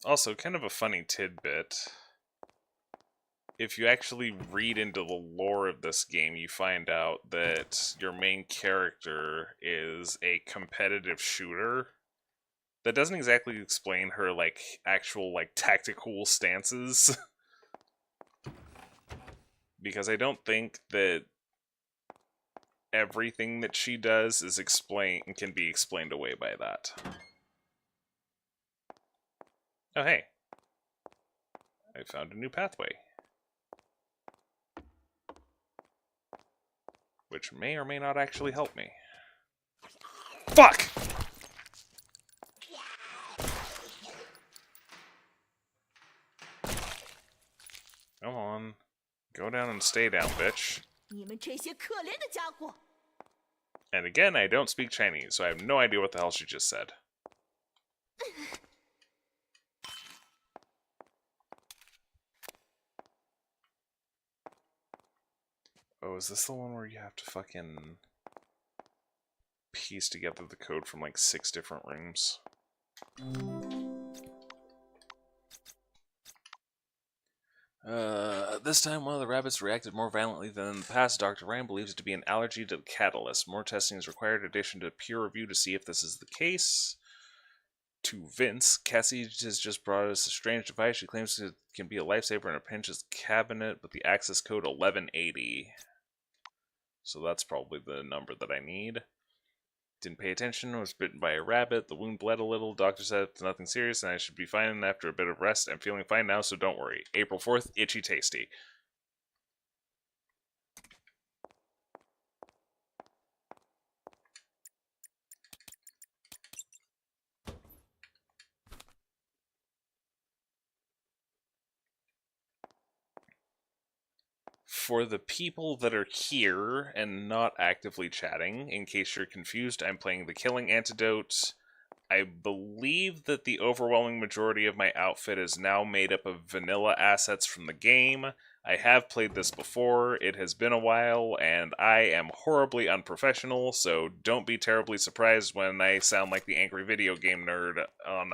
Also, kind of a funny tidbit. If you actually read into the lore of this game, you find out that your main character is a competitive shooter. That doesn't exactly explain her, like, actual, like, tactical stances. Because I don't think that everything that she does is can be explained away by that. Oh, hey. I found a new pathway. Which may or may not actually help me. Fuck! Come on. Go down and stay down, bitch. And again, I don't speak Chinese, so I have no idea what the hell she just said. Oh, is this the one where you have to fucking piece together the code from like 6 different rooms? This time one of the rabbits reacted more violently than in the past. Dr. Ryan believes it to be an allergy to the catalyst. More testing is required in addition to peer review to see if this is the case. To Vince, Cassie has just brought us a strange device. She claims it can be a lifesaver in a pinch's cabinet with the access code 1180. So that's probably the number that I need. Didn't pay attention, was bitten by a rabbit, the wound bled a little, doctor said it's nothing serious and I should be fine after a bit of rest. I'm feeling fine now, so don't worry. April 4th, Itchy Tasty. For the people that are here and not actively chatting, in case you're confused, I'm playing the Killing Antidote. I believe that the overwhelming majority of my outfit is now made up of vanilla assets from the game. I have played this before, it has been a while, and I am horribly unprofessional, so don't be terribly surprised when I sound like the angry video game nerd on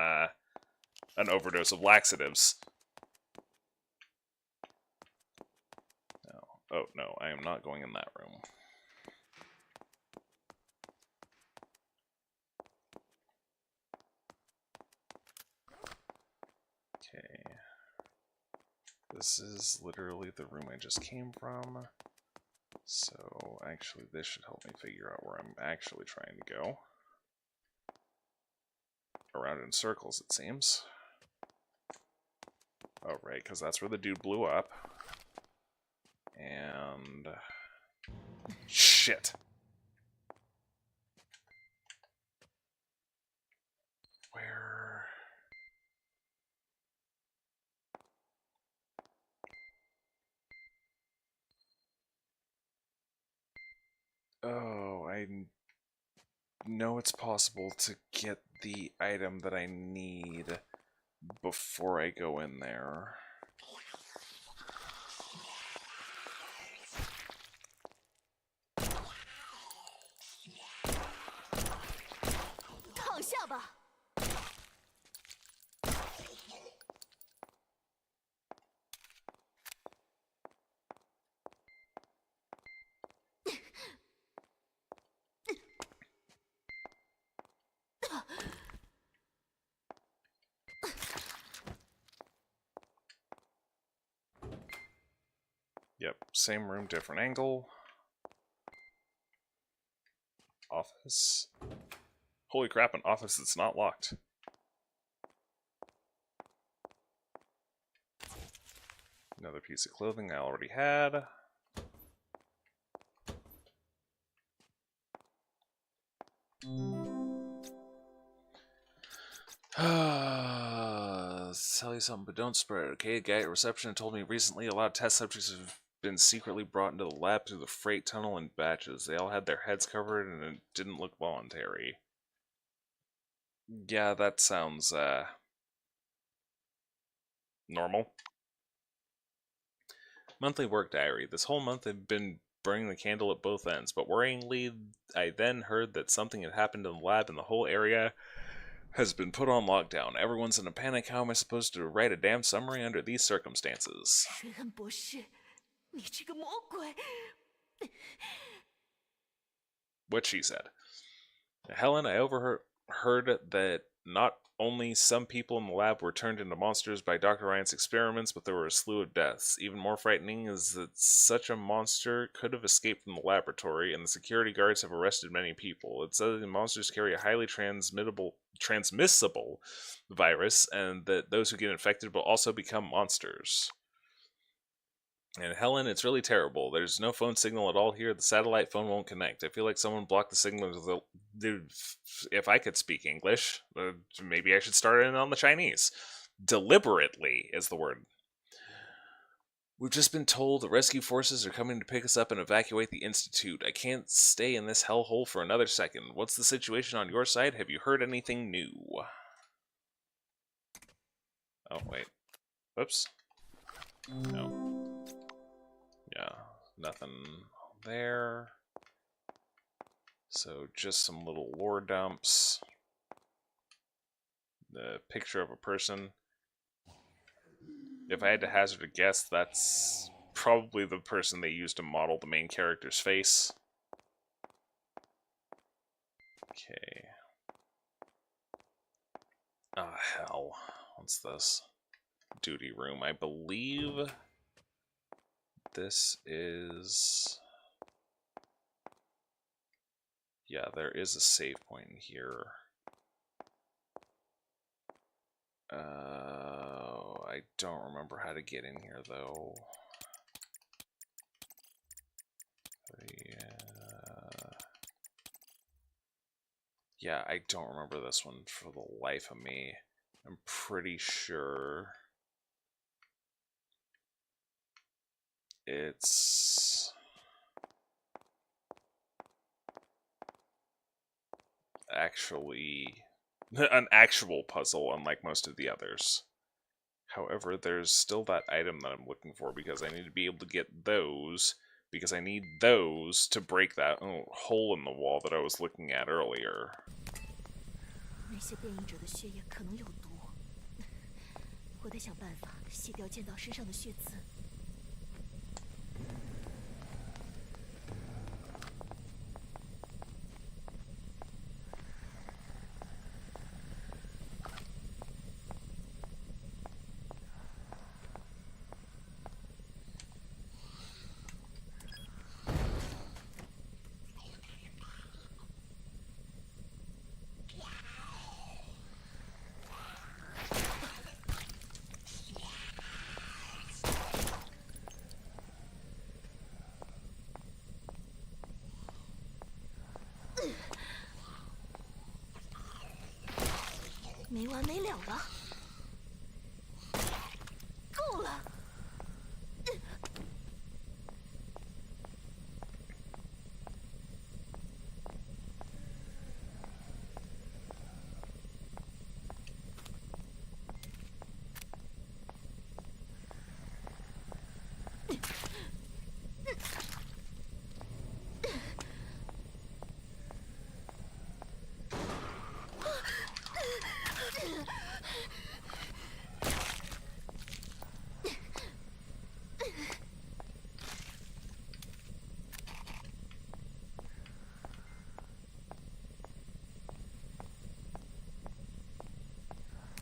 an overdose of laxatives. Oh, no, I am not going in that room. Okay. This is literally the room I just came from. So, actually, this should help me figure out where I'm actually trying to go. Around in circles, it seems. Oh, right, because that's where the dude blew up. And... shit! Where... Oh, I know it's possible to get the item that I need before I go in there. 躺下吧。Yep, same room, different angle. Office. Holy crap, an office that's not locked. Another piece of clothing I already had. Tell you something, but don't spread it, okay? A guy at reception told me recently a lot of test subjects have been secretly brought into the lab through the freight tunnel in batches. They all had their heads covered and it didn't look voluntary. Yeah, that sounds, normal. Monthly work diary. This whole month I've been burning the candle at both ends, but worryingly, I then heard that something had happened in the lab and the whole area has been put on lockdown. Everyone's in a panic. How am I supposed to write a damn summary under these circumstances? 瑞恩博士，你这个魔鬼！ What she said. Helen, I overheard that not only some people in the lab were turned into monsters by Dr. Ryan's experiments, but there were a slew of deaths. Even more frightening is that such a monster could have escaped from the laboratory, and the security guards have arrested many people. It says the monsters carry a highly transmissible virus, and that those who get infected will also become monsters. And Helen, it's really terrible. There's no phone signal at all here. The satellite phone won't connect. I feel like someone blocked the signal. Dude, if I could speak English, maybe I should start in on the Chinese. Deliberately is the word. We've just been told the rescue forces are coming to pick us up and evacuate the Institute. I can't stay in this hellhole for another second. What's the situation on your side? Have you heard anything new? Oh, wait. Whoops. No. Yeah, nothing there. So just some little lore dumps. The picture of a person. If I had to hazard a guess, that's probably the person they used to model the main character's face. Okay. Ah, hell. What's this? Duty room. I believe this is... Yeah, there is a save point in here. I don't remember how to get in here, though. Yeah, I don't remember this one for the life of me. I'm pretty sure it's actually an actual puzzle, unlike most of the others. However, there's still that item that I'm looking for because I need to be able to get those, because I need those to break that hole in the wall that I was looking at earlier. 那些变异者的血液可能有毒，我得想办法洗掉溅到身上的血渍。 没完没了了，够了！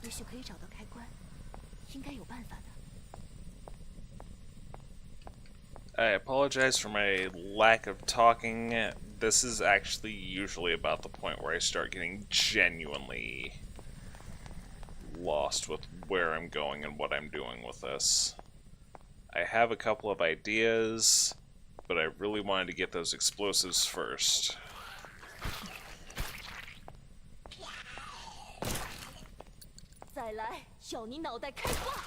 也许可以找到开关，应该有办法的。 I apologize for my lack of talking. This is actually usually about the point where I start getting genuinely lost with where I'm going and what I'm doing with this. I have a couple of ideas, but I really wanted to get those explosives first. 再来，要你脑袋开花！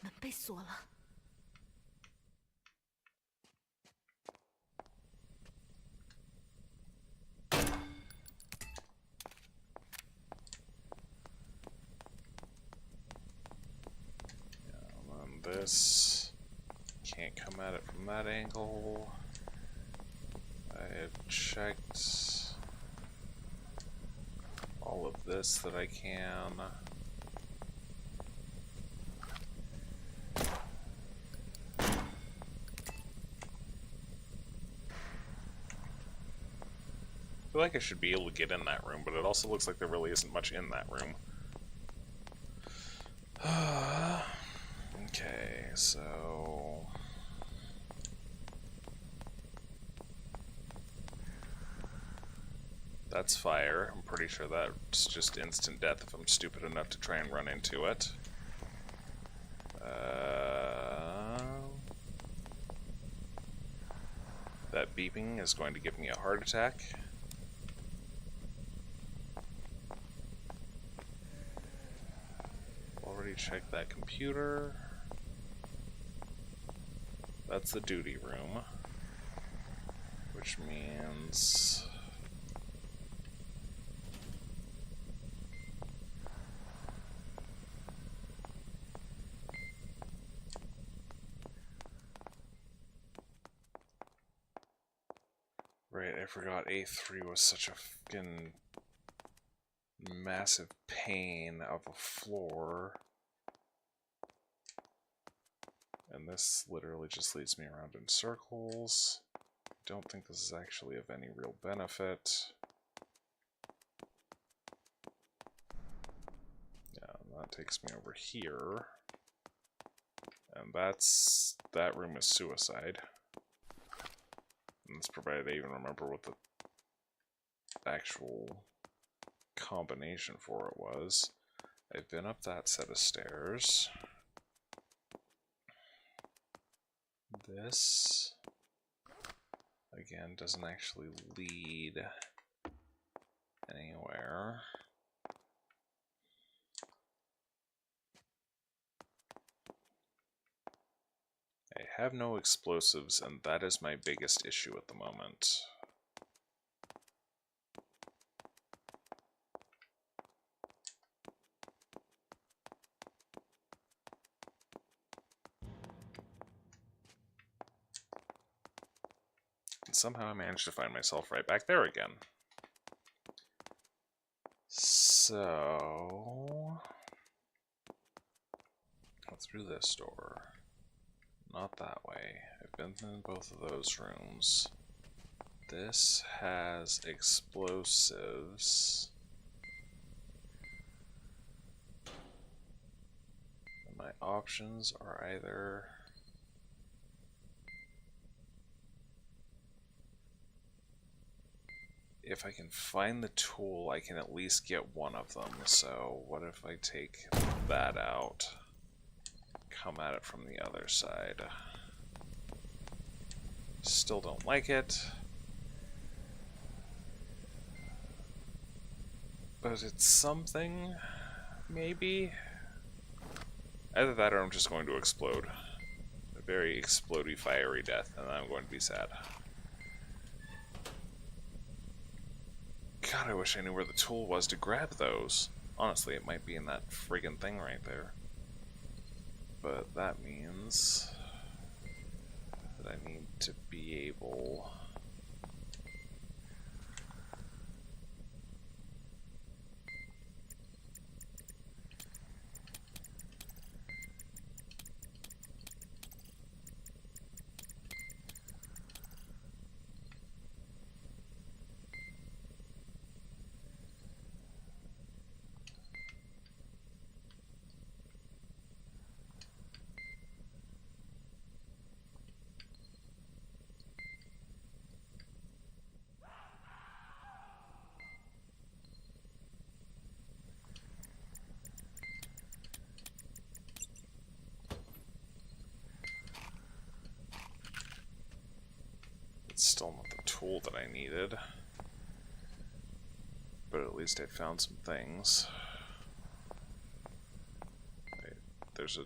门被锁了。 This can't come at it from that angle. I have checked all of this that I can. I feel like I should be able to get in that room, but it also looks like there really isn't much in that room. Okay, so... That's fire. I'm pretty sure that's just instant death if I'm stupid enough to try and run into it. That beeping is going to give me a heart attack. Already checked that computer. That's the duty room. Which means... Right, I forgot A3 was such a fucking massive pain of a floor. And this literally just leads me around in circles. Don't think this is actually of any real benefit. Yeah, that takes me over here. And that room is suicide. And that's provided I even remember what the actual combination for it was. I've been up that set of stairs. This, again, doesn't actually lead anywhere. I have no explosives, and that is my biggest issue at the moment. And somehow I managed to find myself right back there again. So... go through this door. Not that way. I've been in both of those rooms. This has explosives. And my options are either... if I can find the tool, I can at least get one of them. So what if I take that out? Come at it from the other side. Still don't like it. But it's something, maybe? Either that or I'm just going to explode. A very explodey, fiery death, and I'm going to be sad. God, I wish I knew where the tool was to grab those. Honestly, it might be in that friggin' thing right there. But that means that I need to be able... Still not the tool that I needed, but at least I found some things. There's a...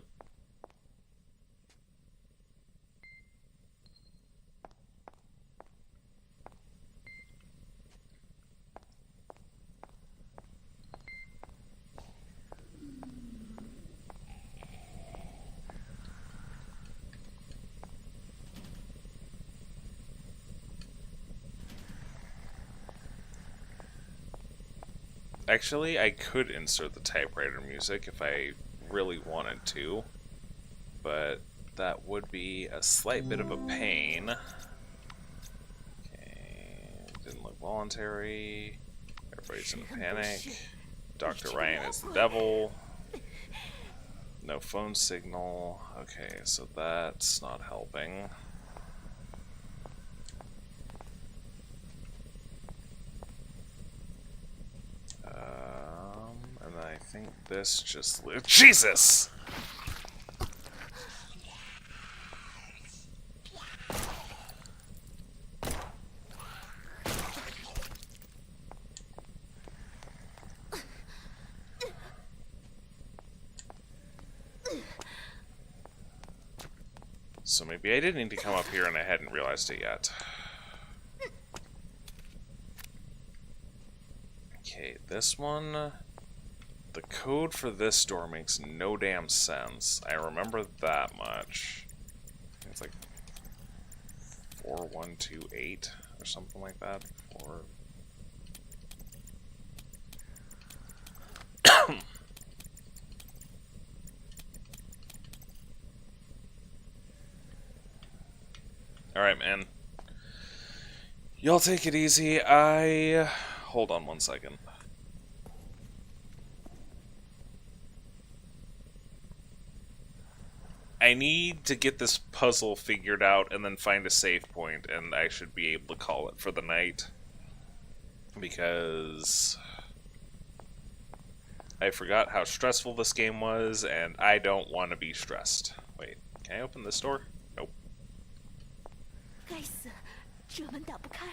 Actually, I could insert the typewriter music if I really wanted to, but that would be a slight bit of a pain. Okay, didn't look voluntary. Everybody's in a panic. Dr. Ryan is the devil. No phone signal. Okay, so that's not helping. I think this just... Jesus! So maybe I did need to come up here and I hadn't realized it yet. Okay, this one... The code for this door makes no damn sense. I remember that much. It's like 4128 or something like that. Or... Alright, man. Y'all take it easy. Hold on one second. I need to get this puzzle figured out and then find a save point, and I should be able to call it for the night. Because... I forgot how stressful this game was, and I don't want to be stressed. Wait, can I open this door? Nope. 该死，这门打不开。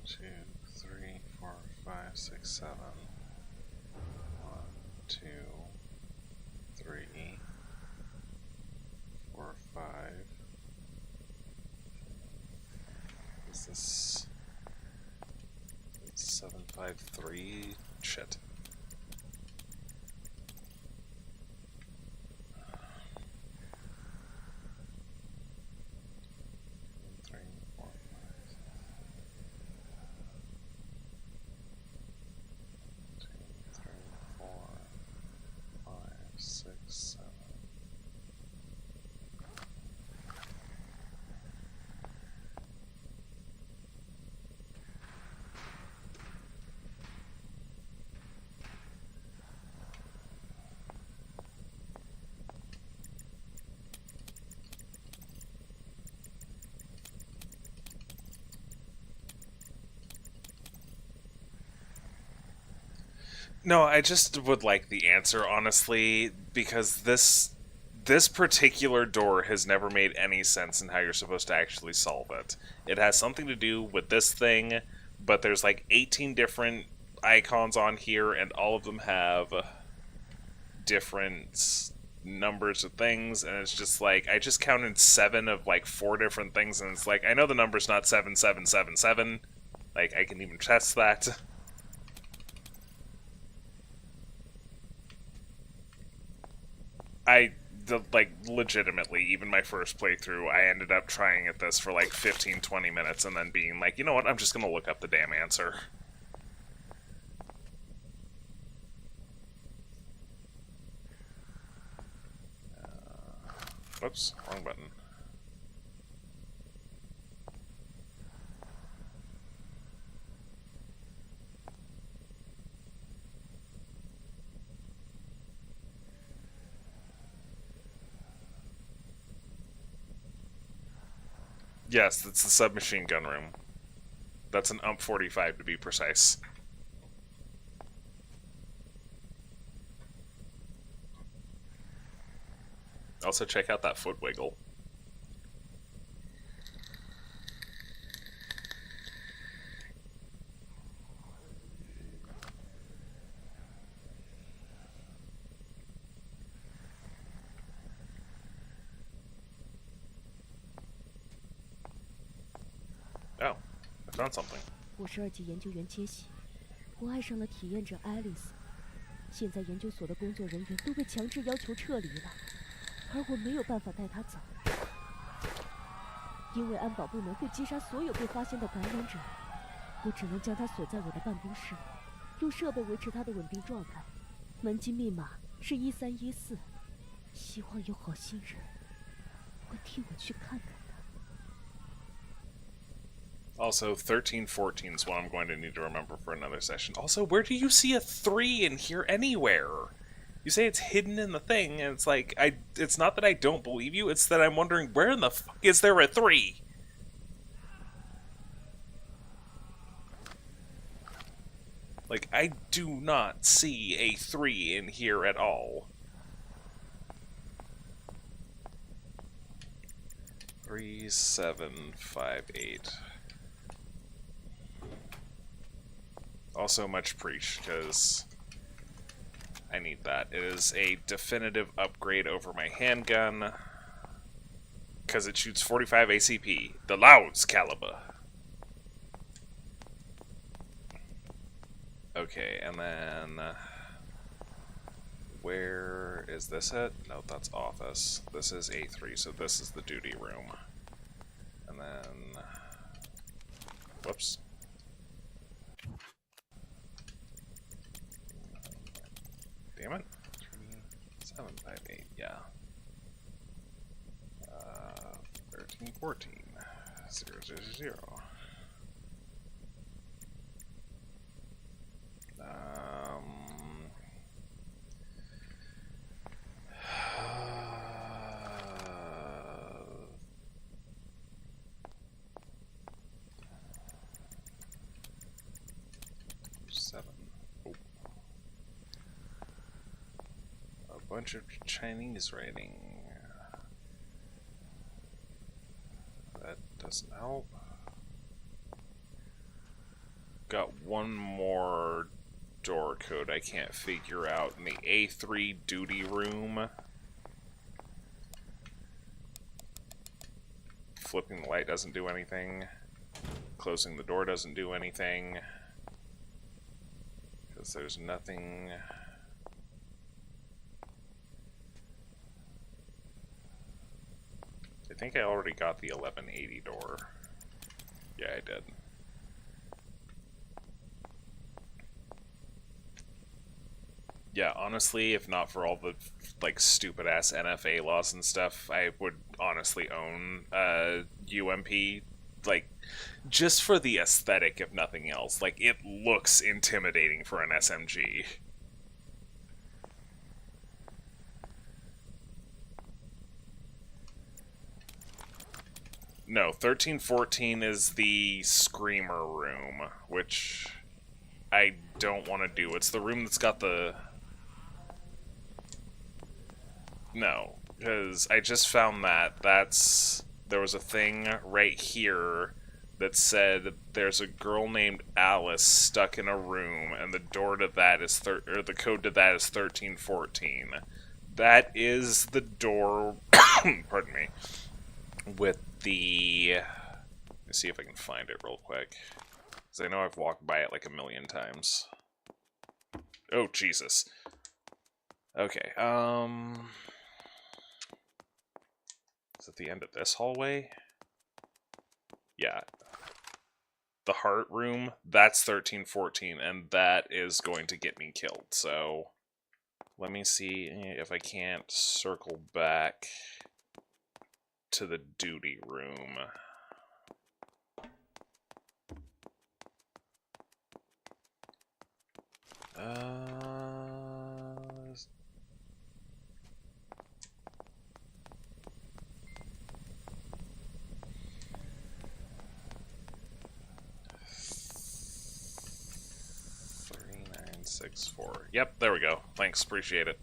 Two, three, four, five, six, seven. 1, 2, 3, 4, 5. Is this 753? Shit. 3, 4, 5. 2, 3, 4, 5, 6, 7. No, I just would like the answer, honestly, because this particular door has never made any sense in how you're supposed to actually solve it. It has something to do with this thing, but there's like 18 different icons on here, and all of them have different numbers of things, and it's just like, I just counted 7 of like 4 different things, and it's like, I know the number's not 7777, like, I can even test that. Like, legitimately, even my first playthrough, I ended up trying at this for like 15-20 minutes and then being like, you know what, I'm just gonna look up the damn answer. Whoops, wrong button. Yes, that's the submachine gun room. That's an UMP-45 to be precise. Also, check out that foot wiggle. Oh, I found something. 我是2级研究员杰西，我爱上了体验者爱丽丝。现在研究所的工作人员都被强制要求撤离了，而我没有办法带她走，因为安保部门会击杀所有被发现的感染者。我只能将她锁在我的办公室，用设备维持她的稳定状态。门禁密码是1314，希望有好心人会替我去看看她。 Also, 1314 is what I'm going to need to remember for another session. Also, where do you see a 3 in here anywhere? You say it's hidden in the thing, and it's like, it's not that I don't believe you, it's that I'm wondering, where in the fuck is there a 3? Like, I do not see a 3 in here at all. 3, 7, 5, 8. Also much preach, because I need that. It is a definitive upgrade over my handgun, because it shoots 45 ACP, the Louds caliber. Okay, and then where is this at? No, that's office. This is A3, so this is the duty room. And then, whoops. Damn it. 3, 7, 5, 8, yeah. 13, 14, 0, 0, 0. Bunch of Chinese writing. That doesn't help. Got one more door code I can't figure out in the A3 duty room. Flipping the light doesn't do anything. Closing the door doesn't do anything. Because there's nothing... I think I already got the 1180 door. Yeah, I did. Yeah, honestly, if not for all the, like, stupid-ass NFA laws and stuff, I would honestly own UMP, like, just for the aesthetic, if nothing else. Like, it looks intimidating for an SMG. No, 1314 is the Screamer room, which I don't want to do. It's the room that's got the... No, because I just found that. There was a thing right here that said there's a girl named Alice stuck in a room, and the door to that is the code to that is 1314. That is the door. Pardon me. With the... Let me see if I can find it real quick. Because I know I've walked by it like a million times. Oh, Jesus. Okay, is it the end of this hallway? Yeah. The heart room, that's 1314, and that is going to get me killed, so... Let me see if I can't circle back to the duty room. Yep, there we go. Thanks, appreciate it.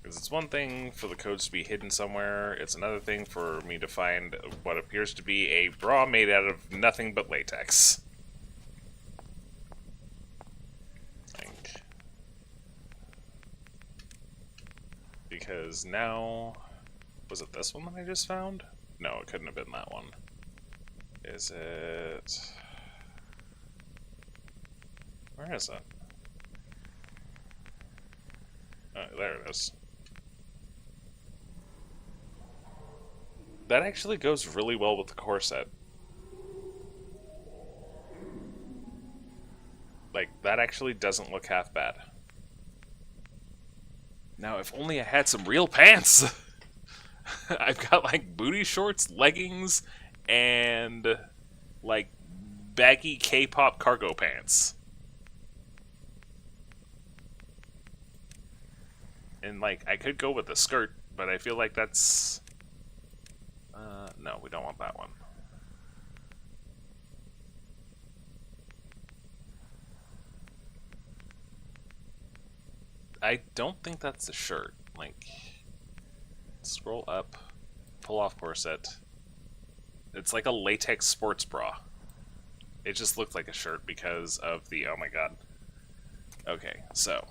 Because it's one thing for the codes to be hidden somewhere, it's another thing for me to find what appears to be a bra made out of nothing but latex. Because now... Was it this one that I just found? No, it couldn't have been that one. Is it... Where is it? Oh, there it is. That actually goes really well with the corset. Like, that actually doesn't look half bad. Now, if only I had some real pants! I've got, like, booty shorts, leggings, and, like, baggy K-pop cargo pants. And, like, I could go with a skirt, but I feel like that's... no, we don't want that one. I don't think that's a shirt. Like, scroll up, pull off corset. It's like a latex sports bra. It just looked like a shirt because of the, oh my god. Okay, so.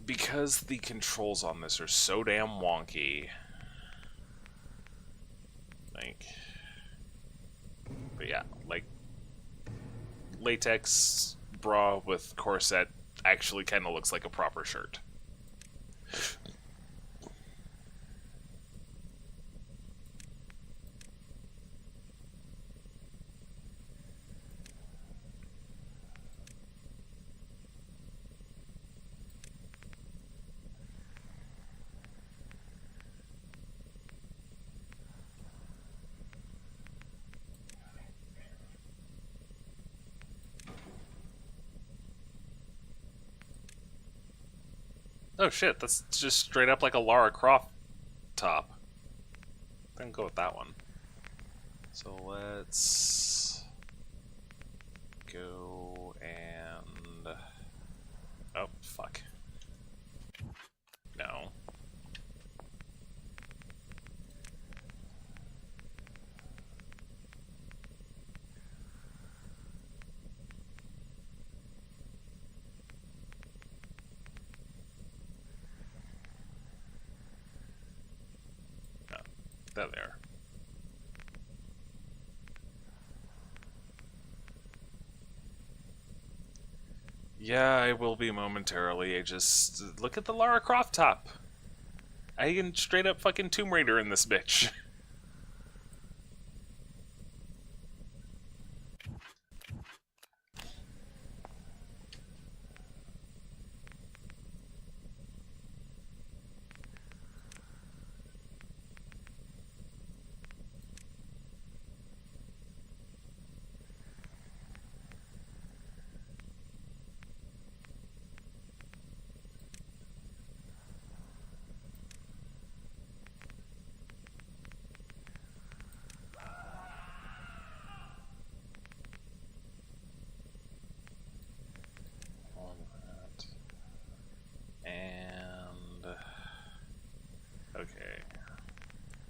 Because the controls on this are so damn wonky. Like, but yeah, like, latex bra with corset actually kind of looks like a proper shirt. Oh shit, that's just straight up like a Lara Croft top. Then go with that one. So let's go and... oh, fuck. No. There they are. Yeah, I will be momentarily. I just... look at the Lara Croft top. I can straight up fucking Tomb Raider in this bitch. Okay.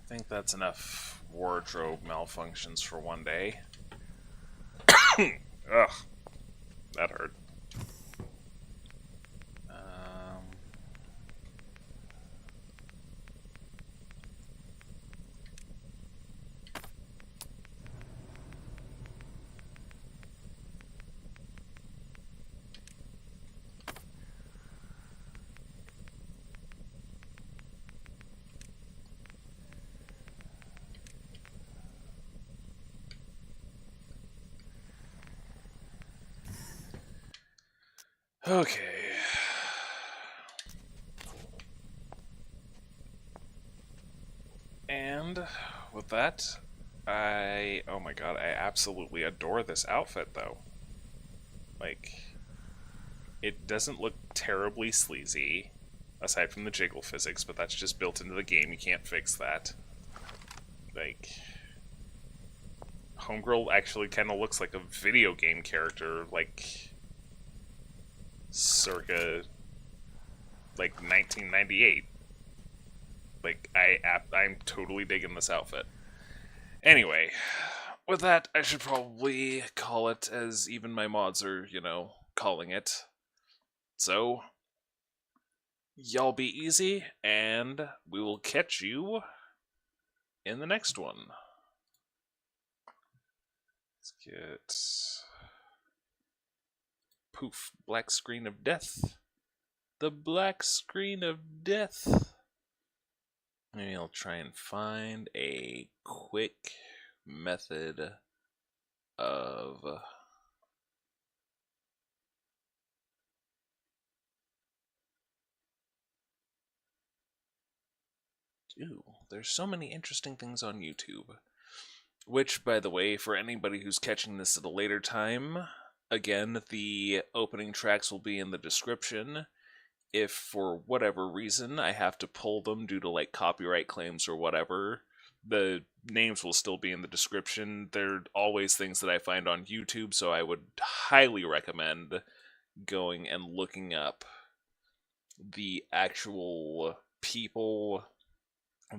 I think that's enough wardrobe malfunctions for one day. Ugh. That hurt. Okay. And with that, oh my god, I absolutely adore this outfit though. Like, it doesn't look terribly sleazy, aside from the jiggle physics, but that's just built into the game, you can't fix that. Like, Homegirl actually kind of looks like a video game character, like, circa, like, 1998. Like, I'm totally digging this outfit. Anyway, with that, I should probably call it as even my mods are, you know, calling it. So, y'all be easy, and we will catch you in the next one. Let's get... poof, black screen of death. The black screen of death. Maybe I'll try and find a quick method of... Ooh, there's so many interesting things on YouTube. Which, by the way, for anybody who's catching this at a later time, again, the opening tracks will be in the description. If, for whatever reason, I have to pull them due to, like, copyright claims or whatever, the names will still be in the description. They're always things that I find on YouTube, so I would highly recommend going and looking up the actual people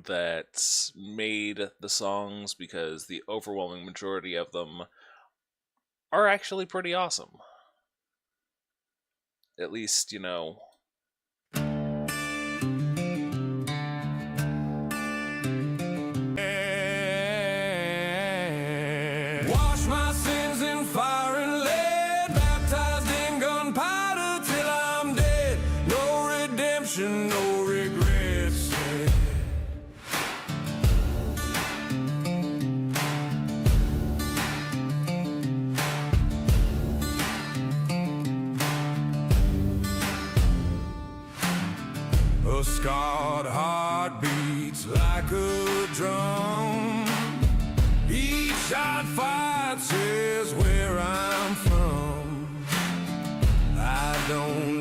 that made the songs, because the overwhelming majority of them are actually pretty awesome. At least, you know, wash my sins in fire and lead, baptized in gunpowder till I'm dead. No redemption, no regrets. A scarred heart beats like a drum. Each shot fired says where I'm from. I don't